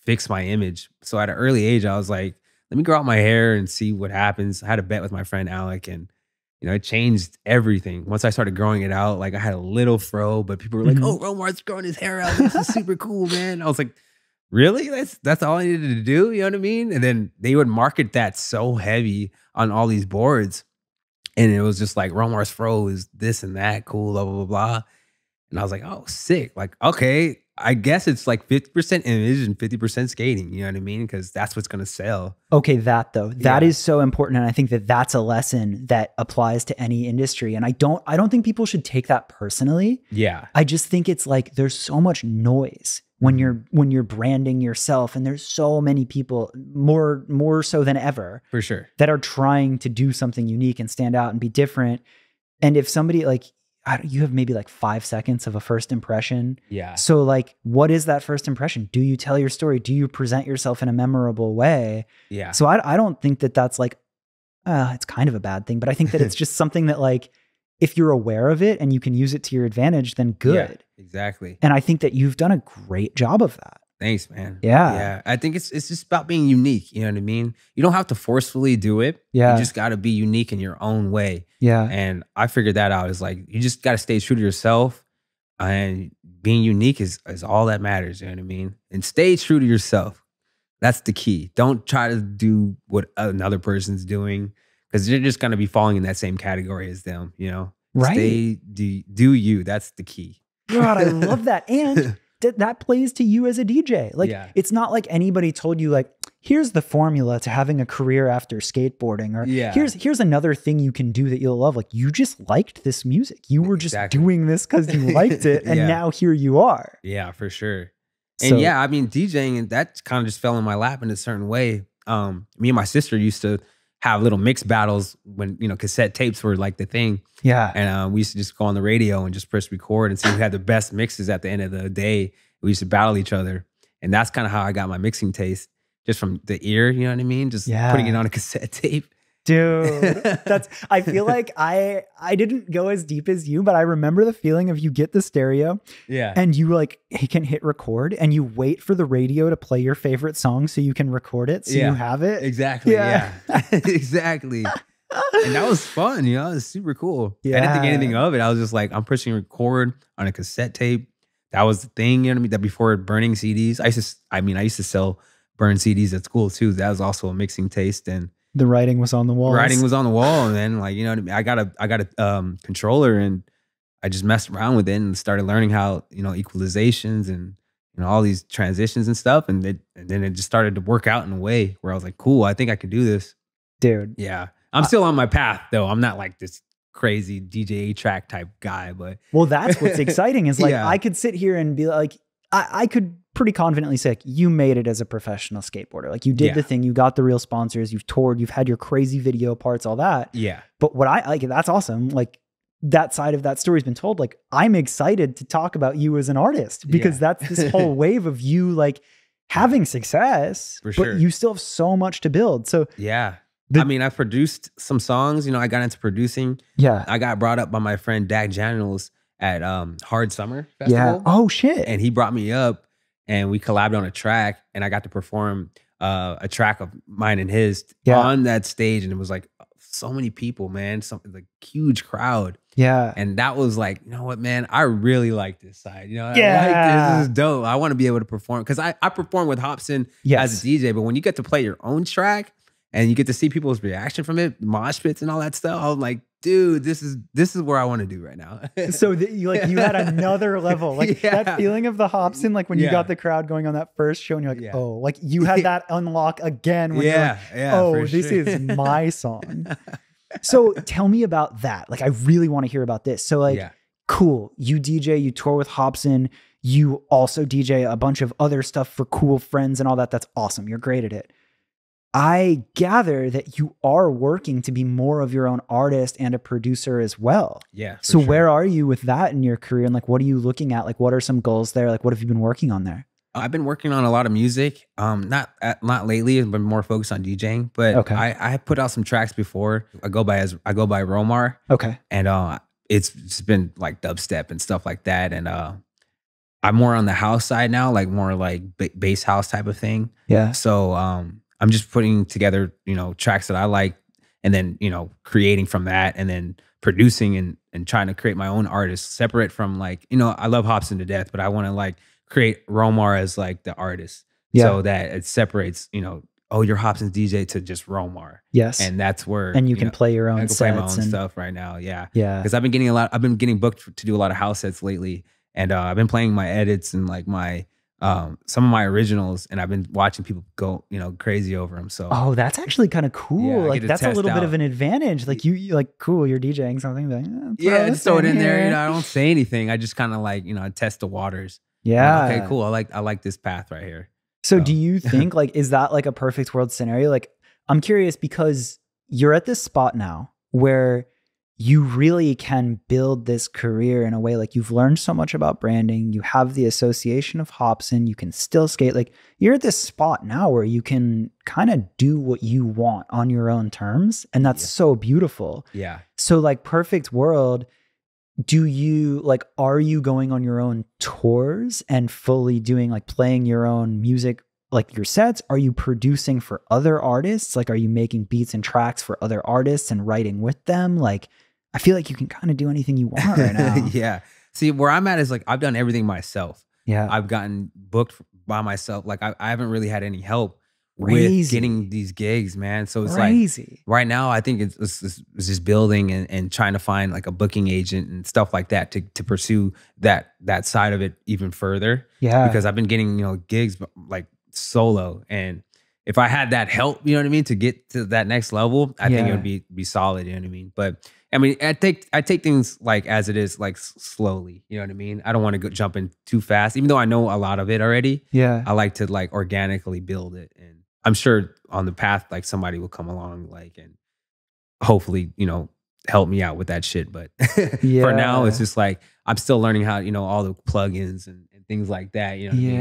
Speaker 1: fix my image? So at an early age, I was like, let me grow out my hair and see what happens. I had a bet with my friend Alec, and you know, it changed everything. Once I started growing it out, like I had a little fro, but people were like, oh, Romar's growing his hair out. This is super cool, man. I was like, really? That's all I needed to do? You know what I mean? And then they would market that so heavy on all these boards. And it was just like, Romar's fro is this and that, cool, blah, blah, blah, blah. And I was like, oh, sick. Like, okay, I guess it's like 50% image and 50% skating. You know what I mean? Because that's what's going to sell. Okay, that though, that is so important. And I think that that's a lesson that applies to any industry. And I don't think people should take that personally. Yeah. I just think it's like, there's so much noise when you're branding yourself, and there's so many people, more so than ever, for sure, that are trying to do something unique and stand out and be different. And if somebody like, you have maybe like 5 seconds of a first impression.
Speaker 2: Yeah.
Speaker 1: So like, what is that first impression? Do you tell your story? Do you present yourself in a memorable way?
Speaker 2: Yeah.
Speaker 1: So I don't think that that's like, it's kind of a bad thing, but I think that it's just something that like, if you're aware of it and you can use it to your advantage, then good.
Speaker 2: Yeah, exactly.
Speaker 1: And I think that you've done a great job of that.
Speaker 2: Thanks, man.
Speaker 1: Yeah.
Speaker 2: Yeah. I think it's just about being unique. You know what I mean? You don't have to forcefully do it.
Speaker 1: Yeah.
Speaker 2: You just got to be unique in your own way.
Speaker 1: Yeah.
Speaker 2: And I figured that out. Is like, you just got to stay true to yourself, and being unique is all that matters. You know what I mean? And stay true to yourself. That's the key. Don't try to do what another person's doing, because you're just going to be falling in that same category as them, you know?
Speaker 1: Right.
Speaker 2: Stay, do you. That's the key.
Speaker 1: God, I love that. And that plays to you as a DJ. Like, it's not like anybody told you like, here's the formula to having a career after skateboarding, or here's another thing you can do that you'll love. Like, you just liked this music. You were just doing this because you liked it. And now here you are. Yeah,
Speaker 2: for sure. And yeah, I mean, DJing, and that kind of just fell in my lap in a certain way. Me and my sister used to have little mix battles when, you know, cassette tapes were like the thing.
Speaker 1: Yeah.
Speaker 2: And we used to just go on the radio and just press record and see who had the best mixes at the end of the day. We used to battle each other. And that's kind of how I got my mixing taste, just from the ear, you know what I mean? Just putting it on a cassette tape.
Speaker 1: Dude, I feel like I didn't go as deep as you, but I remember the feeling of you get the stereo and you like, he can hit record and you wait for the radio to play your favorite song so you can record it. So you have it.
Speaker 2: Exactly. Yeah. Exactly. And that was fun, you know, it was super cool. I didn't think anything of it. I was just like, I'm pushing record on a cassette tape. That was the thing, you know what I mean? That before burning CDs, I used to sell burned CDs at school too. That was also a mixing taste. And
Speaker 1: the writing was on the wall.
Speaker 2: Writing was on the wall, and then, like, you know what I mean? I got a controller, and I just messed around with it and started learning how, you know, equalizations and, you know, all these transitions and stuff. And then it just started to work out in a way where I was like, cool, I think I can do this.
Speaker 1: Dude.
Speaker 2: Yeah. I'm still on my path though. I'm not like this crazy DJ track type guy, but.
Speaker 1: Well, that's what's exciting is like, I could sit here and be like, I could pretty confidently say, like, you made it as a professional skateboarder. Like, you did the thing, you got the real sponsors, you've toured, you've had your crazy video parts, all that.
Speaker 2: Yeah.
Speaker 1: But what I like, that's awesome. Like, that side of that story's been told. Like, I'm excited to talk about you as an artist, because that's this whole wave of you like having success, but you still have so much to build. So I mean, I produced some songs, you know, I got into producing. Yeah.
Speaker 2: I got brought up by my friend Dak Janels at Hard Summer Festival.
Speaker 1: Yeah. Oh shit.
Speaker 2: And he brought me up and we collabed on a track, and I got to perform a track of mine and his on that stage. And it was like so many people, man, something like huge crowd.
Speaker 1: Yeah.
Speaker 2: And that was like, you know what, man, I really like this side. You know, I like this. This is dope. I want to be able to perform, because I perform with Hopsin as a DJ, but when you get to play your own track and you get to see people's reaction from it, mosh pits and all that stuff, I'm like, dude, this is where I want to do right now.
Speaker 1: So you had another level, like that feeling of the Hopsin, like when you got the crowd going on that first show, and you're like, oh, like you had that unlock again. When you're like, oh, this is my song. So tell me about that. Like, I really want to hear about this. So like, cool. You DJ, you tour with Hopsin. You also DJ a bunch of other stuff for cool friends and all that. That's awesome. You're great at it. I gather that you are working to be more of your own artist and a producer as well.
Speaker 2: Yeah.
Speaker 1: So where are you with that in your career? And like, what are you looking at? Like, what are some goals there? Like, what have you been working on there?
Speaker 2: I've been working on a lot of music. Not lately. I've been more focused on DJing, but I put out some tracks before. I go by Romar.
Speaker 1: Okay.
Speaker 2: And it's been like dubstep and stuff like that. And I'm more on the house side now, like more like bass house type of thing.
Speaker 1: Yeah.
Speaker 2: So I'm just putting together, you know, tracks that I like, and then, you know, creating from that, and then producing and trying to create my own artists separate from, like, you know, I love Hopsin to death, but I want to like create Romar as like the artist, so that it separates, you know, oh, you're Hopsin's DJ to just Romar.
Speaker 1: Yes.
Speaker 2: And that's where,
Speaker 1: and you can play your own sets.
Speaker 2: I can play my own stuff right now. Yeah.
Speaker 1: Yeah.
Speaker 2: Because I've been getting booked to do a lot of house sets lately. And I've been playing my edits and like my, some of my originals, and I've been watching people go, you know, crazy over them. So,
Speaker 1: oh, that's actually kind of cool. Like, that's a little bit of an advantage. Like, you like, cool, you're DJing something. Like,
Speaker 2: just throw it in there. You know, I don't say anything. I just kind of like, you know, test the waters.
Speaker 1: Yeah.
Speaker 2: Like, okay, cool. I like this path right here.
Speaker 1: So do you think like, is that like a perfect world scenario? Like, I'm curious because you're at this spot now where you really can build this career in a way, like you've learned so much about branding. You have the association of Hopsin. You can still skate. Like you're at this spot now where you can kind of do what you want on your own terms. And that's so beautiful.
Speaker 2: Yeah.
Speaker 1: So like perfect world, are you going on your own tours and fully doing like playing your own music, like your sets? Are you producing for other artists? Like, are you making beats and tracks for other artists and writing with them? Like, I feel like you can kind of do anything you want right now.
Speaker 2: Yeah. See, where I'm at is like, I've done everything myself.
Speaker 1: Yeah.
Speaker 2: I've gotten booked by myself. Like I haven't really had any help
Speaker 1: Crazy.
Speaker 2: with getting these gigs, man. So it's
Speaker 1: Crazy.
Speaker 2: like right now, I think it's just building and trying to find like a booking agent and stuff like that to pursue that side of it even further.
Speaker 1: Yeah.
Speaker 2: Because I've been getting, you know, gigs like solo, and if I had that help, you know what I mean, to get to that next level, I think it would be solid, you know what I mean? But I mean, I take things like as it is, like slowly, you know what I mean? I don't want to go jump in too fast, even though I know a lot of it already.
Speaker 1: Yeah.
Speaker 2: I like to like organically build it, and I'm sure on the path, like somebody will come along, like, and hopefully, you know, help me out with that shit. But for now, it's just like, I'm still learning how, you know, all the plugins and things like that, you know what I mean?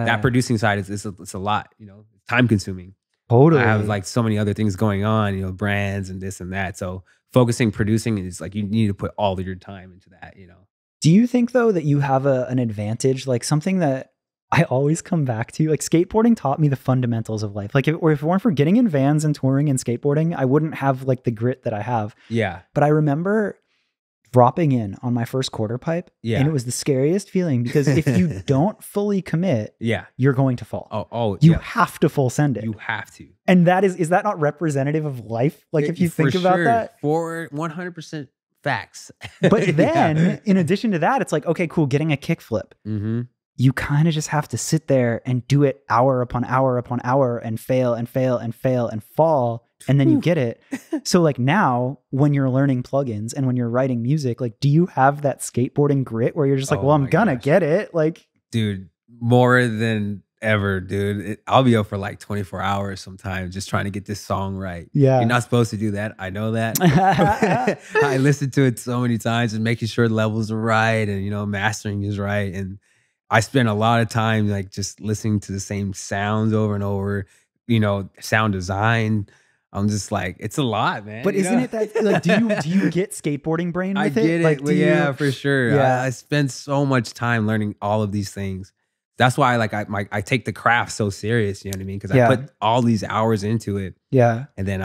Speaker 2: That producing side it's a lot, you know, time consuming.
Speaker 1: Totally.
Speaker 2: I have like so many other things going on, you know, brands and this and that. So focusing, producing is like, you need to put all of your time into that, you know?
Speaker 1: Do you think though that you have an advantage, like something that I always come back to, like skateboarding taught me the fundamentals of life. Like if it weren't for getting in vans and touring and skateboarding, I wouldn't have like the grit that I have.
Speaker 2: Yeah.
Speaker 1: But I remember dropping in on my first quarter pipe.
Speaker 2: Yeah.
Speaker 1: And it was the scariest feeling because if you don't fully commit, you're going to fall. You have to full send it.
Speaker 2: You have to.
Speaker 1: And that is that not representative of life? Like if you think about that?
Speaker 2: For 100% facts.
Speaker 1: But then in addition to that, it's like, okay, cool. Getting a kickflip. You kind of just have to sit there and do it hour upon hour upon hour and fail and fail and fail and fall. And then you get it. So like now when you're learning plugins and when you're writing music, like, do you have that skateboarding grit where you're just like, well, I'm gonna get it. Like,
Speaker 2: dude, more than ever, dude. I'll be up for like 24 hours sometimes just trying to get this song right.
Speaker 1: Yeah.
Speaker 2: You're not supposed to do that. I know that. I listened to it so many times and making sure the levels are right and, you know, mastering is right. And I spend a lot of time like just listening to the same sounds over and over, you know, sound design. I'm just like, it's a lot, man.
Speaker 1: But isn't it that like, do you get skateboarding brain with
Speaker 2: it? I get it.
Speaker 1: Like,
Speaker 2: yeah, for sure.
Speaker 1: Yeah.
Speaker 2: I spend so much time learning all of these things. That's why like I take the craft so serious, you know what I mean? Because I put all these hours into it.
Speaker 1: Yeah.
Speaker 2: And then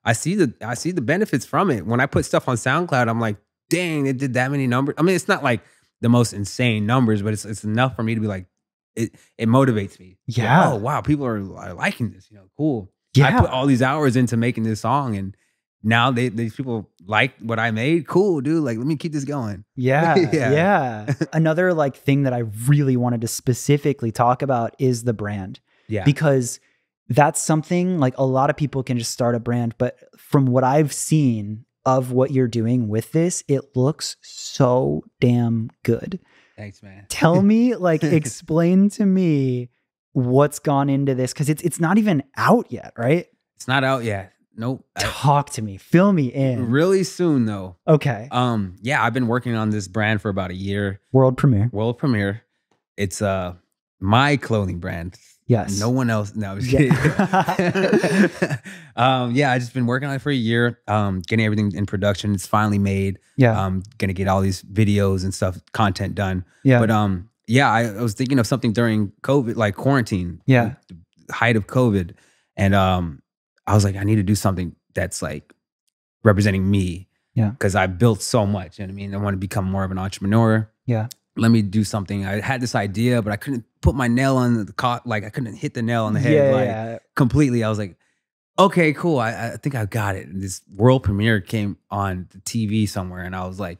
Speaker 2: I see the benefits from it. When I put stuff on SoundCloud, I'm like, dang, it did that many numbers. I mean, it's not like the most insane numbers, but it's enough for me to be like, it motivates me.
Speaker 1: Yeah.
Speaker 2: Like, oh wow, people are liking this, you know, cool.
Speaker 1: Yeah.
Speaker 2: I put all these hours into making this song, and now these people like what I made. Cool, dude. Like, let me keep this going.
Speaker 1: Yeah. Yeah. Another like thing that I really wanted to specifically talk about is the brand.
Speaker 2: Yeah.
Speaker 1: Because that's something like a lot of people can just start a brand, but from what I've seen of what you're doing with this, it looks so damn good.
Speaker 2: Thanks, man.
Speaker 1: Tell me, like, explain to me what's gone into this, because it's not even out yet, right?
Speaker 2: It's not out yet. Nope.
Speaker 1: Talk to me. Fill me in.
Speaker 2: Really soon, though.
Speaker 1: Okay.
Speaker 2: Yeah, I've been working on this brand for about a year.
Speaker 1: World premiere.
Speaker 2: World premiere. It's my clothing brand.
Speaker 1: Yes.
Speaker 2: No one else. No, I was kidding. Yeah, I just been working on it for a year, getting everything in production. It's finally made.
Speaker 1: Yeah.
Speaker 2: Gonna get all these videos and stuff, content done.
Speaker 1: Yeah.
Speaker 2: But yeah, I was thinking of something during COVID, like quarantine.
Speaker 1: Yeah.
Speaker 2: The height of COVID. And I was like, I need to do something that's like representing me.
Speaker 1: Yeah.
Speaker 2: Because I built so much. You know what I mean? I want to become more of an entrepreneur.
Speaker 1: Yeah.
Speaker 2: Let me do something. I had this idea, but I couldn't put my nail on the like I couldn't hit the nail on the head completely. I was like, okay, cool. I think I got it. And this world premiere came on the TV somewhere, and I was like,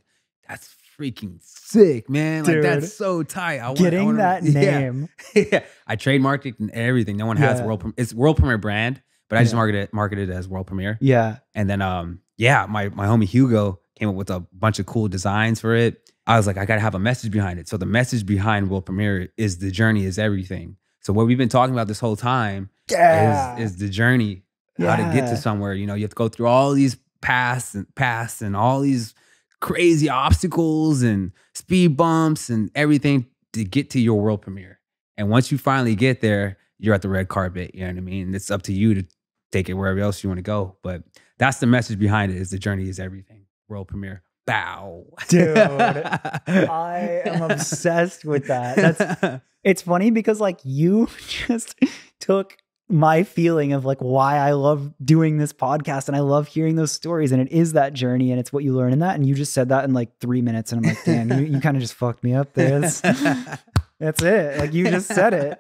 Speaker 2: that's freaking sick, man.
Speaker 1: Dude,
Speaker 2: like that's so tight. I
Speaker 1: wanna, that name.
Speaker 2: Yeah. I trademarked it and everything. No one has it's world premiere brand, but I just marketed it as world premiere. Yeah. And then yeah, my homie Hugo came up with a bunch of cool designs for it. I was like, I gotta have a message behind it. So the message behind world premiere is the journey is everything. So what we've been talking about this whole time is the journey, how to get to somewhere. You know, you have to go through all these paths and all these crazy obstacles and speed bumps and everything to get to your world premiere. And once you finally get there, you're at the red carpet. You know what I mean? It's up to you to take it wherever else you want to go. But that's the message behind it: is the journey is everything. World premiere. Bow.
Speaker 1: Dude, I am obsessed with that. It's funny because like you just took my feeling of like why I love doing this podcast and I love hearing those stories, and it is that journey and it's what you learn in that. And you just said that in like 3 minutes and I'm like, damn, you kind of just fucked me up there. That's it. Like you just said it.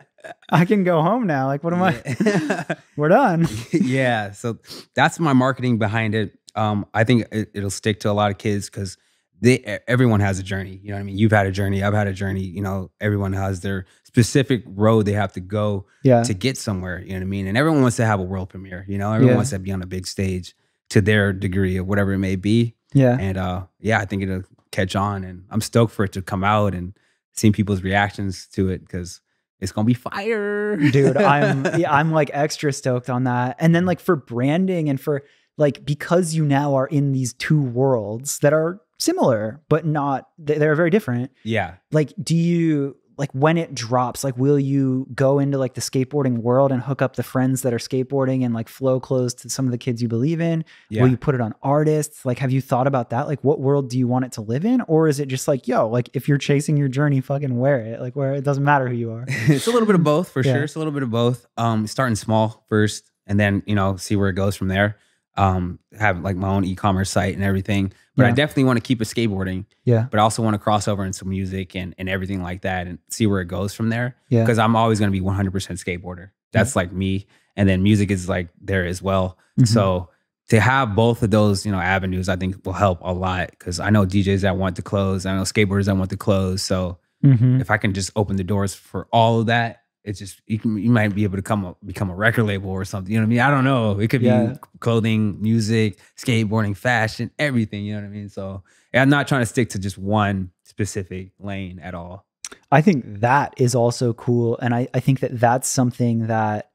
Speaker 1: I can go home now. Like, what am I? We're done.
Speaker 2: Yeah. So that's my marketing behind it. I think it'll stick to a lot of kids because everyone has a journey. You know what I mean? You've had a journey. I've had a journey. You know, everyone has their specific road they have to go to get somewhere. You know what I mean? And everyone wants to have a world premiere. You know, everyone wants to be on a big stage to their degree of whatever it may be.
Speaker 1: Yeah.
Speaker 2: And I think it'll catch on. And I'm stoked for it to come out and seeing people's reactions to it because it's gonna be fire.
Speaker 1: Dude, I'm like extra stoked on that. And then like for branding and for like, because you now are in these two worlds that are similar, but not, they're very different.
Speaker 2: Yeah.
Speaker 1: Like, do you, like when it drops, like, will you go into like the skateboarding world and hook up the friends that are skateboarding and like flow clothes to some of the kids you believe in? Yeah. Will you put it on artists? Like, have you thought about that? Like, what world do you want it to live in? Or is it just like, yo, like if you're chasing your journey, fucking wear it. Like where it doesn't matter who you are.
Speaker 2: It's a little bit of both for sure. It's a little bit of both. Starting small first and then, you know, see where it goes from there. Have like my own e-commerce site and everything, but I definitely want to keep it skateboarding. Yeah. But I also want to cross over into music and everything like that and see where it goes from there. Yeah. Because I'm always going to be 100% skateboarder. That's like me. And then music is like there as well. Mm-hmm. So to have both of those, you know, avenues, I think will help a lot because I know DJs that want to close. I know skateboarders that want to close. So if I can just open the doors for all of that, it's just, you might be able to become a record label or something. You know what I mean? I don't know. It could be clothing, music, skateboarding, fashion, everything. You know what I mean? So I'm not trying to stick to just one specific lane at all.
Speaker 1: I think that is also cool. And I think that that's something that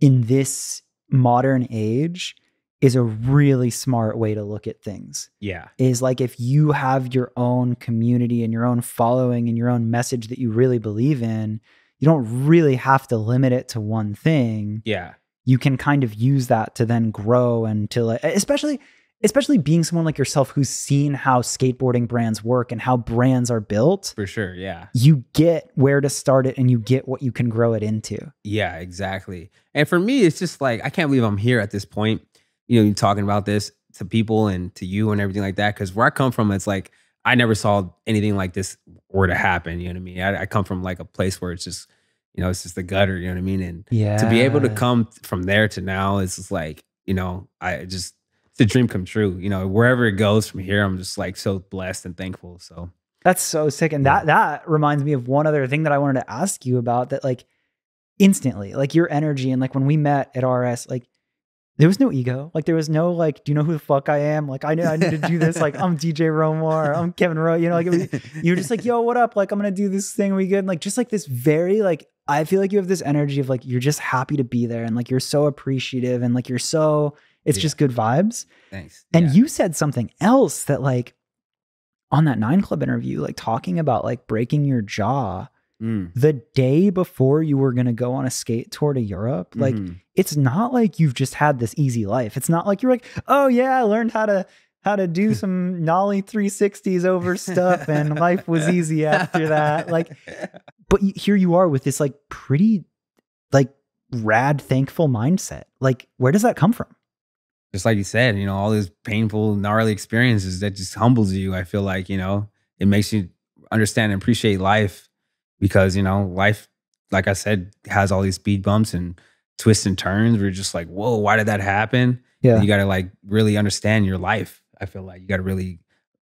Speaker 1: in this modern age is a really smart way to look at things. Yeah. Is like if you have your own community and your own following and your own message that you really believe in, you don't really have to limit it to one thing. Yeah. You can kind of use that to then grow and to like, especially being someone like yourself who's seen how skateboarding brands work and how brands are built.
Speaker 2: For sure. Yeah.
Speaker 1: You get where to start it and you get what you can grow it into.
Speaker 2: Yeah, exactly. And for me, it's just like, I can't believe I'm here at this point, you know, you're talking about this to people and to you and everything like that. Cause where I come from, it's like, I never saw anything like this were to happen. You know what I mean? I come from like a place where it's just, you know, it's just the gutter, you know what I mean? And to be able to come from there to now, it's just like, you know, it's a dream come true. You know, wherever it goes from here, I'm just like so blessed and thankful. So
Speaker 1: that's so sick. And that reminds me of one other thing that I wanted to ask you about that, like instantly, like your energy. And like when we met at RS, like there was no ego. Like there was no like, do you know who the fuck I am? Like I need to do this. Like I'm DJ Romar. I'm Kevin Romar. You know, like you were just like, yo, what up? Like I'm gonna do this thing. We good? And like just like this very like, I feel like you have this energy of like you're just happy to be there and like you're so appreciative and like you're so it's just good vibes. Thanks. And you said something else that like on that 9 Club interview, like talking about like breaking your jaw. The day before you were going to go on a skate tour to Europe, like it's not like you've just had this easy life. It's not like you're like, oh yeah, I learned how to do some nollie 360s over stuff and life was easy after that. Like, but here you are with this like pretty like rad, thankful mindset. Like, where does that come from?
Speaker 2: Just like you said, you know, all these painful, gnarly experiences that just humbles you. I feel like, you know, it makes you understand and appreciate life. Because, you know, life, like I said, has all these speed bumps and twists and turns where you're just like, whoa, why did that happen? Yeah. And you got to like really understand your life. I feel like you got to really,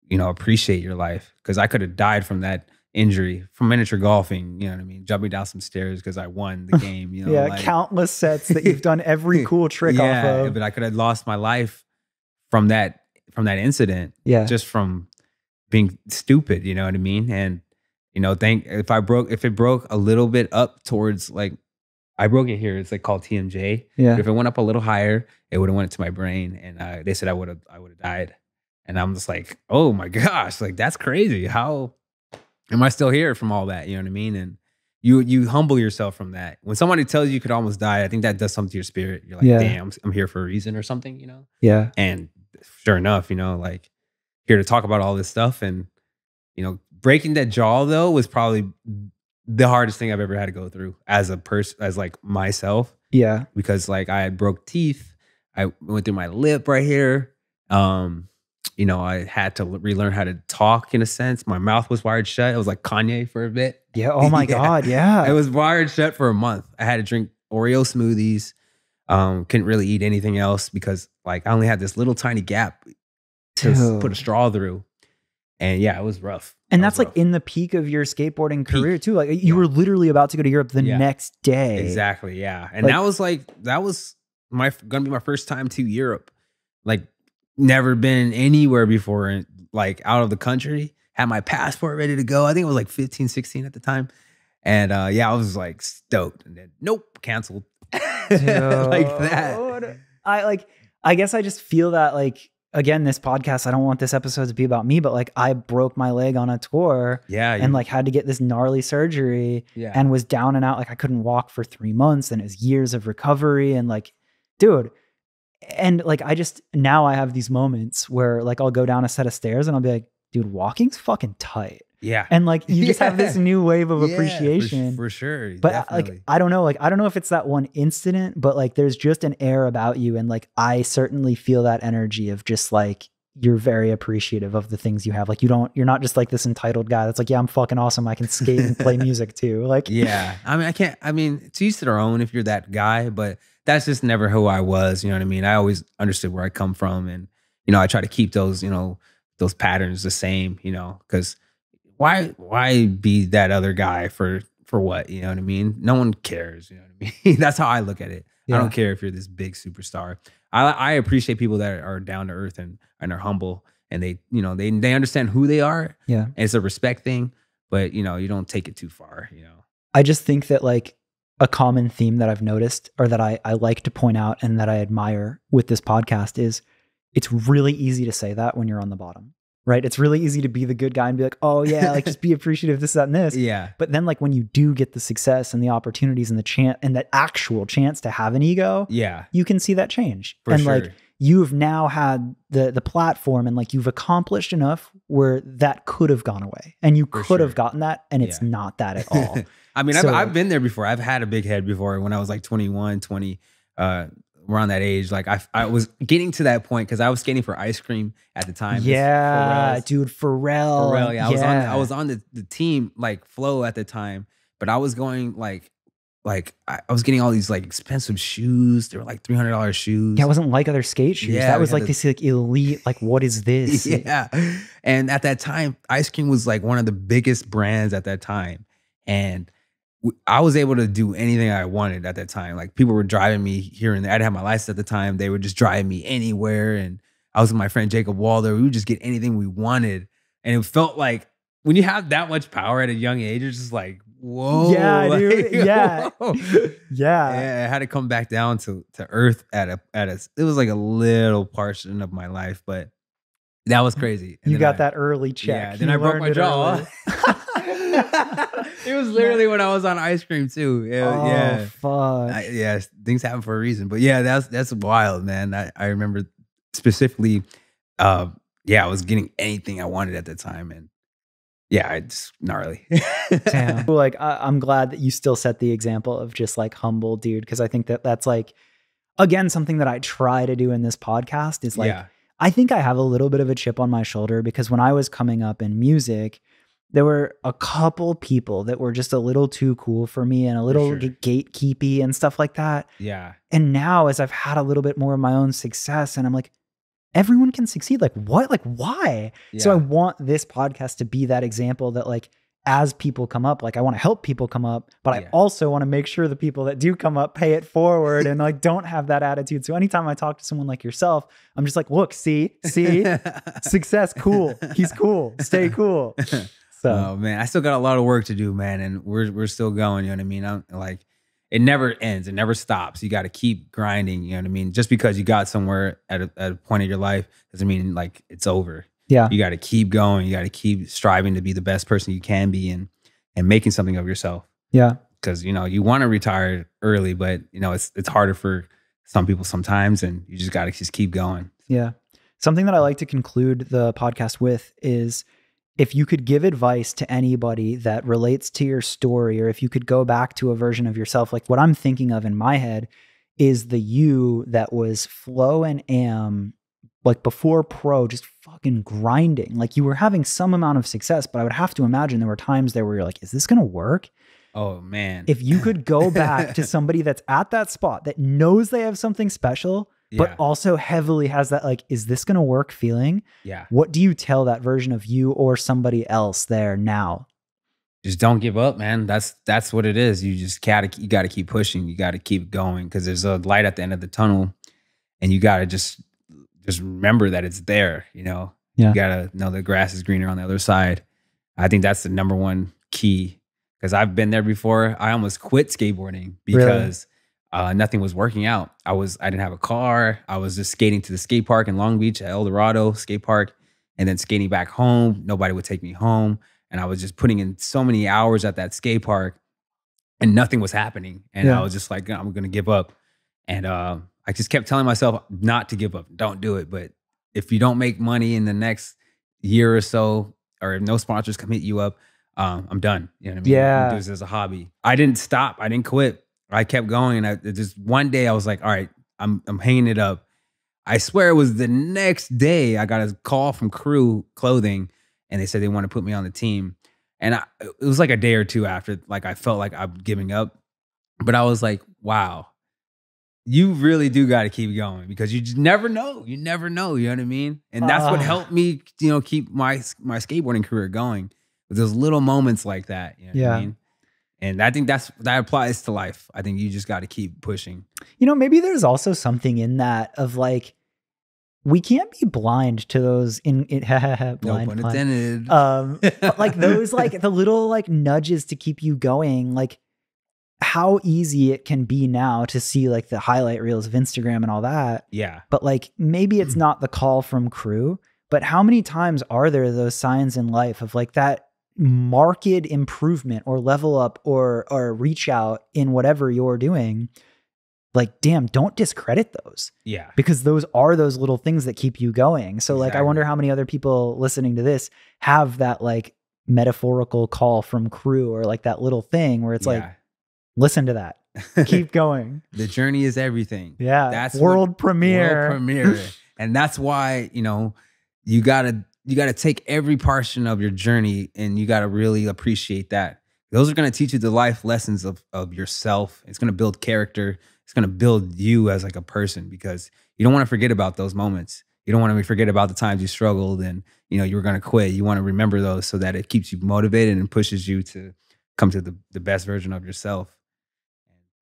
Speaker 2: you know, appreciate your life. Because I could have died from that injury, from miniature golfing, you know what I mean? Jumping down some stairs because I won the game, you know?
Speaker 1: Yeah,
Speaker 2: like,
Speaker 1: countless sets that you've done every cool trick off of.
Speaker 2: Yeah, but I could have lost my life from that incident. Yeah. Just from being stupid, you know what I mean? And you know, if it broke a little bit up towards like I broke it here. It's like called TMJ.
Speaker 1: Yeah.
Speaker 2: But if it went up a little higher, it would have went to my brain, and they said I would have died. And I'm just like, oh my gosh, like that's crazy. How am I still here from all that? You know what I mean? And you humble yourself from that. When somebody tells you could almost die, I think that does something to your spirit. You're like, damn, I'm here for a reason or something, you know?
Speaker 1: Yeah.
Speaker 2: And sure enough, you know, like here to talk about all this stuff. And, you know, breaking that jaw though was probably the hardest thing I've ever had to go through as a person, as like myself.
Speaker 1: Yeah.
Speaker 2: Because like I had broke teeth. I went through my lip right here. You know, I had to relearn how to talk in a sense. My mouth was wired shut. It was like Kanye for a bit.
Speaker 1: Yeah. Oh my God. Yeah.
Speaker 2: It was wired shut for a month. I had to drink Oreo smoothies. Couldn't really eat anything else because like I only had this little tiny gap to put a straw through. And yeah, it was rough.
Speaker 1: And that's like in the peak of your skateboarding career too. Like you were literally about to go to Europe the next day.
Speaker 2: Exactly. Yeah. And like, that was gonna be my first time to Europe. Like never been anywhere before, and like out of the country. Had my passport ready to go. I think it was like 15, 16 at the time. And yeah, I was like stoked. And then nope, canceled. Like that.
Speaker 1: I guess I just feel that like, again, this podcast, I don't want this episode to be about me, but like I broke my leg on a tour and like had to get this gnarly surgery and was down and out. Like I couldn't walk for 3 months and it was years of recovery and like, dude. And like, now I have these moments where like, I'll go down a set of stairs and I'll be like, dude, walking's fucking tight.
Speaker 2: Yeah.
Speaker 1: And like, you just have this new wave of appreciation.
Speaker 2: For sure.
Speaker 1: But
Speaker 2: Definitely.
Speaker 1: like, I don't know. Like, I don't know if it's that one incident, but like, there's just an air about you. And like, I certainly feel that energy of just like, you're very appreciative of the things you have. Like you're not just like this entitled guy that's like, yeah, I'm fucking awesome. I can skate and play music too. Like,
Speaker 2: yeah. I mean, it's each to their own if you're that guy, but that's just never who I was. You know what I mean? I always understood where I come from. And, you know, I try to keep those, you know, those patterns the same, you know, because why be that other guy for what? You know what I mean? No one cares. You know what I mean? That's how I look at it. Yeah. I don't care if you're this big superstar. I appreciate people that are down to earth and are humble, and they, you know, they understand who they are.
Speaker 1: Yeah.
Speaker 2: And it's a respect thing, but you know, you don't take it too far, you know.
Speaker 1: I just think that like a common theme that I've noticed, or that I like to point out and that I admire with this podcast, is it's really easy to say that when you're on the bottom, right? It's really easy to be the good guy and be like, oh yeah, like just be appreciative of this, that, and this.
Speaker 2: Yeah.
Speaker 1: But then like when you do get the success and the opportunities and the chance and that actual chance to have an ego, you can see that change.
Speaker 2: For sure.
Speaker 1: Like you've now had the platform and like you've accomplished enough where that could have gone away and you could have gotten that, and it's not that at all.
Speaker 2: I mean, I've been there before. I've had a big head before when I was like 21, 20, around that age. Like I was getting to that point because I was skating for Ice Cream at the time.
Speaker 1: Yeah, dude, Pharrell.
Speaker 2: Yeah, I was on the team like Flow at the time, but I was going like I was getting all these like expensive shoes. They were like $300 shoes.
Speaker 1: Yeah, it wasn't like other skate shoes.
Speaker 2: Yeah,
Speaker 1: that was like this like elite, like what is this?
Speaker 2: Yeah. And at that time, Ice Cream was like one of the biggest brands at that time. And I was able to do anything I wanted at that time. Like people were driving me here and there. I didn't have my license at the time. They would just drive me anywhere. And I was with my friend Jacob Walder. We would just get anything we wanted. And it felt like when you have that much power at a young age, it's just like, whoa.
Speaker 1: Yeah,
Speaker 2: like,
Speaker 1: dude. Yeah.
Speaker 2: Whoa.
Speaker 1: Yeah.
Speaker 2: I had to come back down to earth at a it was like a little portion of my life, but that was crazy. And
Speaker 1: you got that early check.
Speaker 2: Yeah, then I broke my jaw. It was literally when I was on Ice Cream too. Yeah,
Speaker 1: fuck.
Speaker 2: Things happen for a reason. But yeah, that's wild, man. I remember specifically, I was getting anything I wanted at the time, and yeah, it's gnarly.
Speaker 1: Damn. Like I'm glad that you still set the example of just like humble, dude, because I think that's like, again, something that I try to do in this podcast is like, I think I have a little bit of a chip on my shoulder because when I was coming up in music, there were a couple people that were just a little too cool for me and a little gatekeepy and stuff like that.
Speaker 2: Yeah.
Speaker 1: And now as I've had a little bit more of my own success and I'm like, everyone can succeed. Like what? Like why? Yeah. So I want this podcast to be that example that like, as people come up, like I want to help people come up, but I also want to make sure the people that do come up pay it forward and like don't have that attitude. So anytime I talk to someone like yourself, I'm just like, look, see, success, cool. He's cool. Stay cool. So
Speaker 2: oh man, I still got a lot of work to do, man, and we're still going. You know what I mean? I'm like, it never ends. It never stops. You got to keep grinding. You know what I mean? Just because you got somewhere at a point in your life doesn't mean like it's over.
Speaker 1: Yeah.
Speaker 2: You got to keep going. You got to keep striving to be the best person you can be and making something of yourself.
Speaker 1: Yeah.
Speaker 2: Because, you know, you want to retire early, but, you know, it's harder for some people sometimes, and you just got to just keep going.
Speaker 1: Yeah. Something that I like to conclude the podcast with is, if you could give advice to anybody that relates to your story, or if you could go back to a version of yourself, like what I'm thinking of in my head is the you that was flow and am, like before pro, just fucking grinding. Like you were having some amount of success, but I would have to imagine there were times there where you're like, is this going to work?
Speaker 2: Oh, man.
Speaker 1: If you could go back to somebody that's at that spot that knows they have something special, but also heavily has that, like, is this going to work feeling?
Speaker 2: Yeah.
Speaker 1: What do you tell that version of you or somebody else there now?
Speaker 2: Just don't give up, man. That's what it is. You just gotta keep pushing. You gotta keep going, because there's a light at the end of the tunnel, and you gotta just remember that it's there. You know, you gotta know the grass is greener on the other side. I think that's the number one key, because I've been there before. I almost quit skateboarding because nothing was working out. I didn't have a car. I was just skating to the skate park in Long Beach at El Dorado skate park, and then skating back home. Nobody would take me home. And I was just putting in so many hours at that skate park, and nothing was happening. And I was just like, I'm going to give up. And I just kept telling myself not to give up. Don't do it. But if you don't make money in the next year or so, or if no sponsors come hit you up, I'm done. You know what I mean?
Speaker 1: Yeah.
Speaker 2: I do this as a hobby. I didn't stop. I didn't quit. I kept going. And just one day I was like, all right, I'm hanging it up. I swear it was the next day I got a call from Crew Clothing, and they said they want to put me on the team. And it was like a day or two after, like I felt like I'm giving up. But I was like, wow, you really do got to keep going, because you just never know. You never know. You know what I mean? And that's what helped me, you know, keep my skateboarding career going. With those little moments like that. You know what I mean? And I think that applies to life. I think you just got to keep pushing.
Speaker 1: You know, maybe there's also something in that of like, we can't be blind to those blind,
Speaker 2: no pun intended.
Speaker 1: But like those, like the little like nudges to keep you going, like how easy it can be now to see like the highlight reels of Instagram and all that.
Speaker 2: Yeah.
Speaker 1: But like, maybe it's not the call from Crew, but how many times are there those signs in life of like that marked improvement or level up or reach out in whatever you're doing? Like, damn, don't discredit those.
Speaker 2: Yeah.
Speaker 1: Because those are those little things that keep you going. So like, I wonder how many other people listening to this have that like metaphorical call from Crew, or like that little thing where it's like, listen to that, keep going.
Speaker 2: The journey is everything.
Speaker 1: Yeah.
Speaker 2: That's
Speaker 1: world premiere.
Speaker 2: World premiere. And that's why, you know, you gotta take every portion of your journey, and you gotta really appreciate that. Those are going to teach you the life lessons of yourself. It's going to build character. It's going to build you as like a person, because you don't want to forget about those moments. You don't want to forget about the times you struggled and, you know, you were going to quit. You want to remember those so that it keeps you motivated and pushes you to come to the best version of yourself.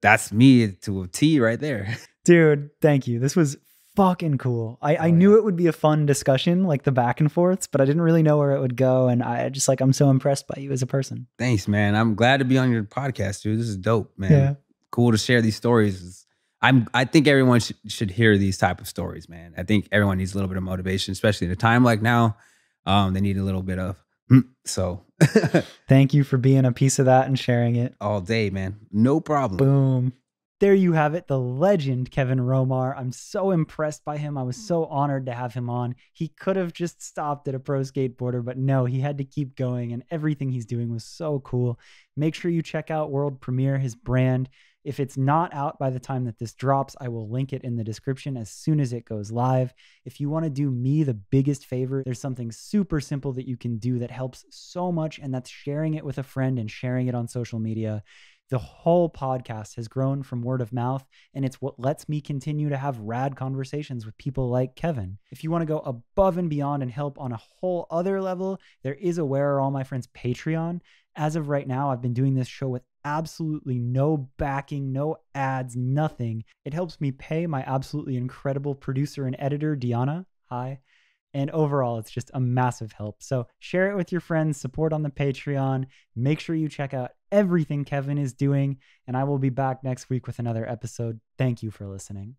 Speaker 2: That's me to a T right there.
Speaker 1: Dude, thank you. This was fucking cool. I knew it would be a fun discussion, like the back and forths, but I didn't really know where it would go. And I'm so impressed by you as a person.
Speaker 2: Thanks, man. I'm glad to be on your podcast, dude. This is dope, man.
Speaker 1: Yeah.
Speaker 2: Cool to share these stories. I think everyone should hear these type of stories, man. I think everyone needs a little bit of motivation, especially at a time like now. They need a little bit of, so.
Speaker 1: Thank you for being a piece of that and sharing it.
Speaker 2: All day, man. No problem.
Speaker 1: Boom. There you have it, the legend Kevin Romar. I'm so impressed by him. I was so honored to have him on. He could have just stopped at a pro skateboarder, but no, he had to keep going, and everything he's doing was so cool. Make sure you check out World Premiere, his brand. If it's not out by the time that this drops, I will link it in the description as soon as it goes live. If you want to do me the biggest favor, there's something super simple that you can do that helps so much, and that's sharing it with a friend and sharing it on social media. The whole podcast has grown from word of mouth, and it's what lets me continue to have rad conversations with people like Kevin. If you want to go above and beyond and help on a whole other level, there is a Where Are All My Friends Patreon. As of right now, I've been doing this show with absolutely no backing, no ads, nothing. It helps me pay my absolutely incredible producer and editor, Deanna. Hi. And overall, it's just a massive help. So share it with your friends, support on the Patreon. Make sure you check out everything Kevin is doing. And I will be back next week with another episode. Thank you for listening.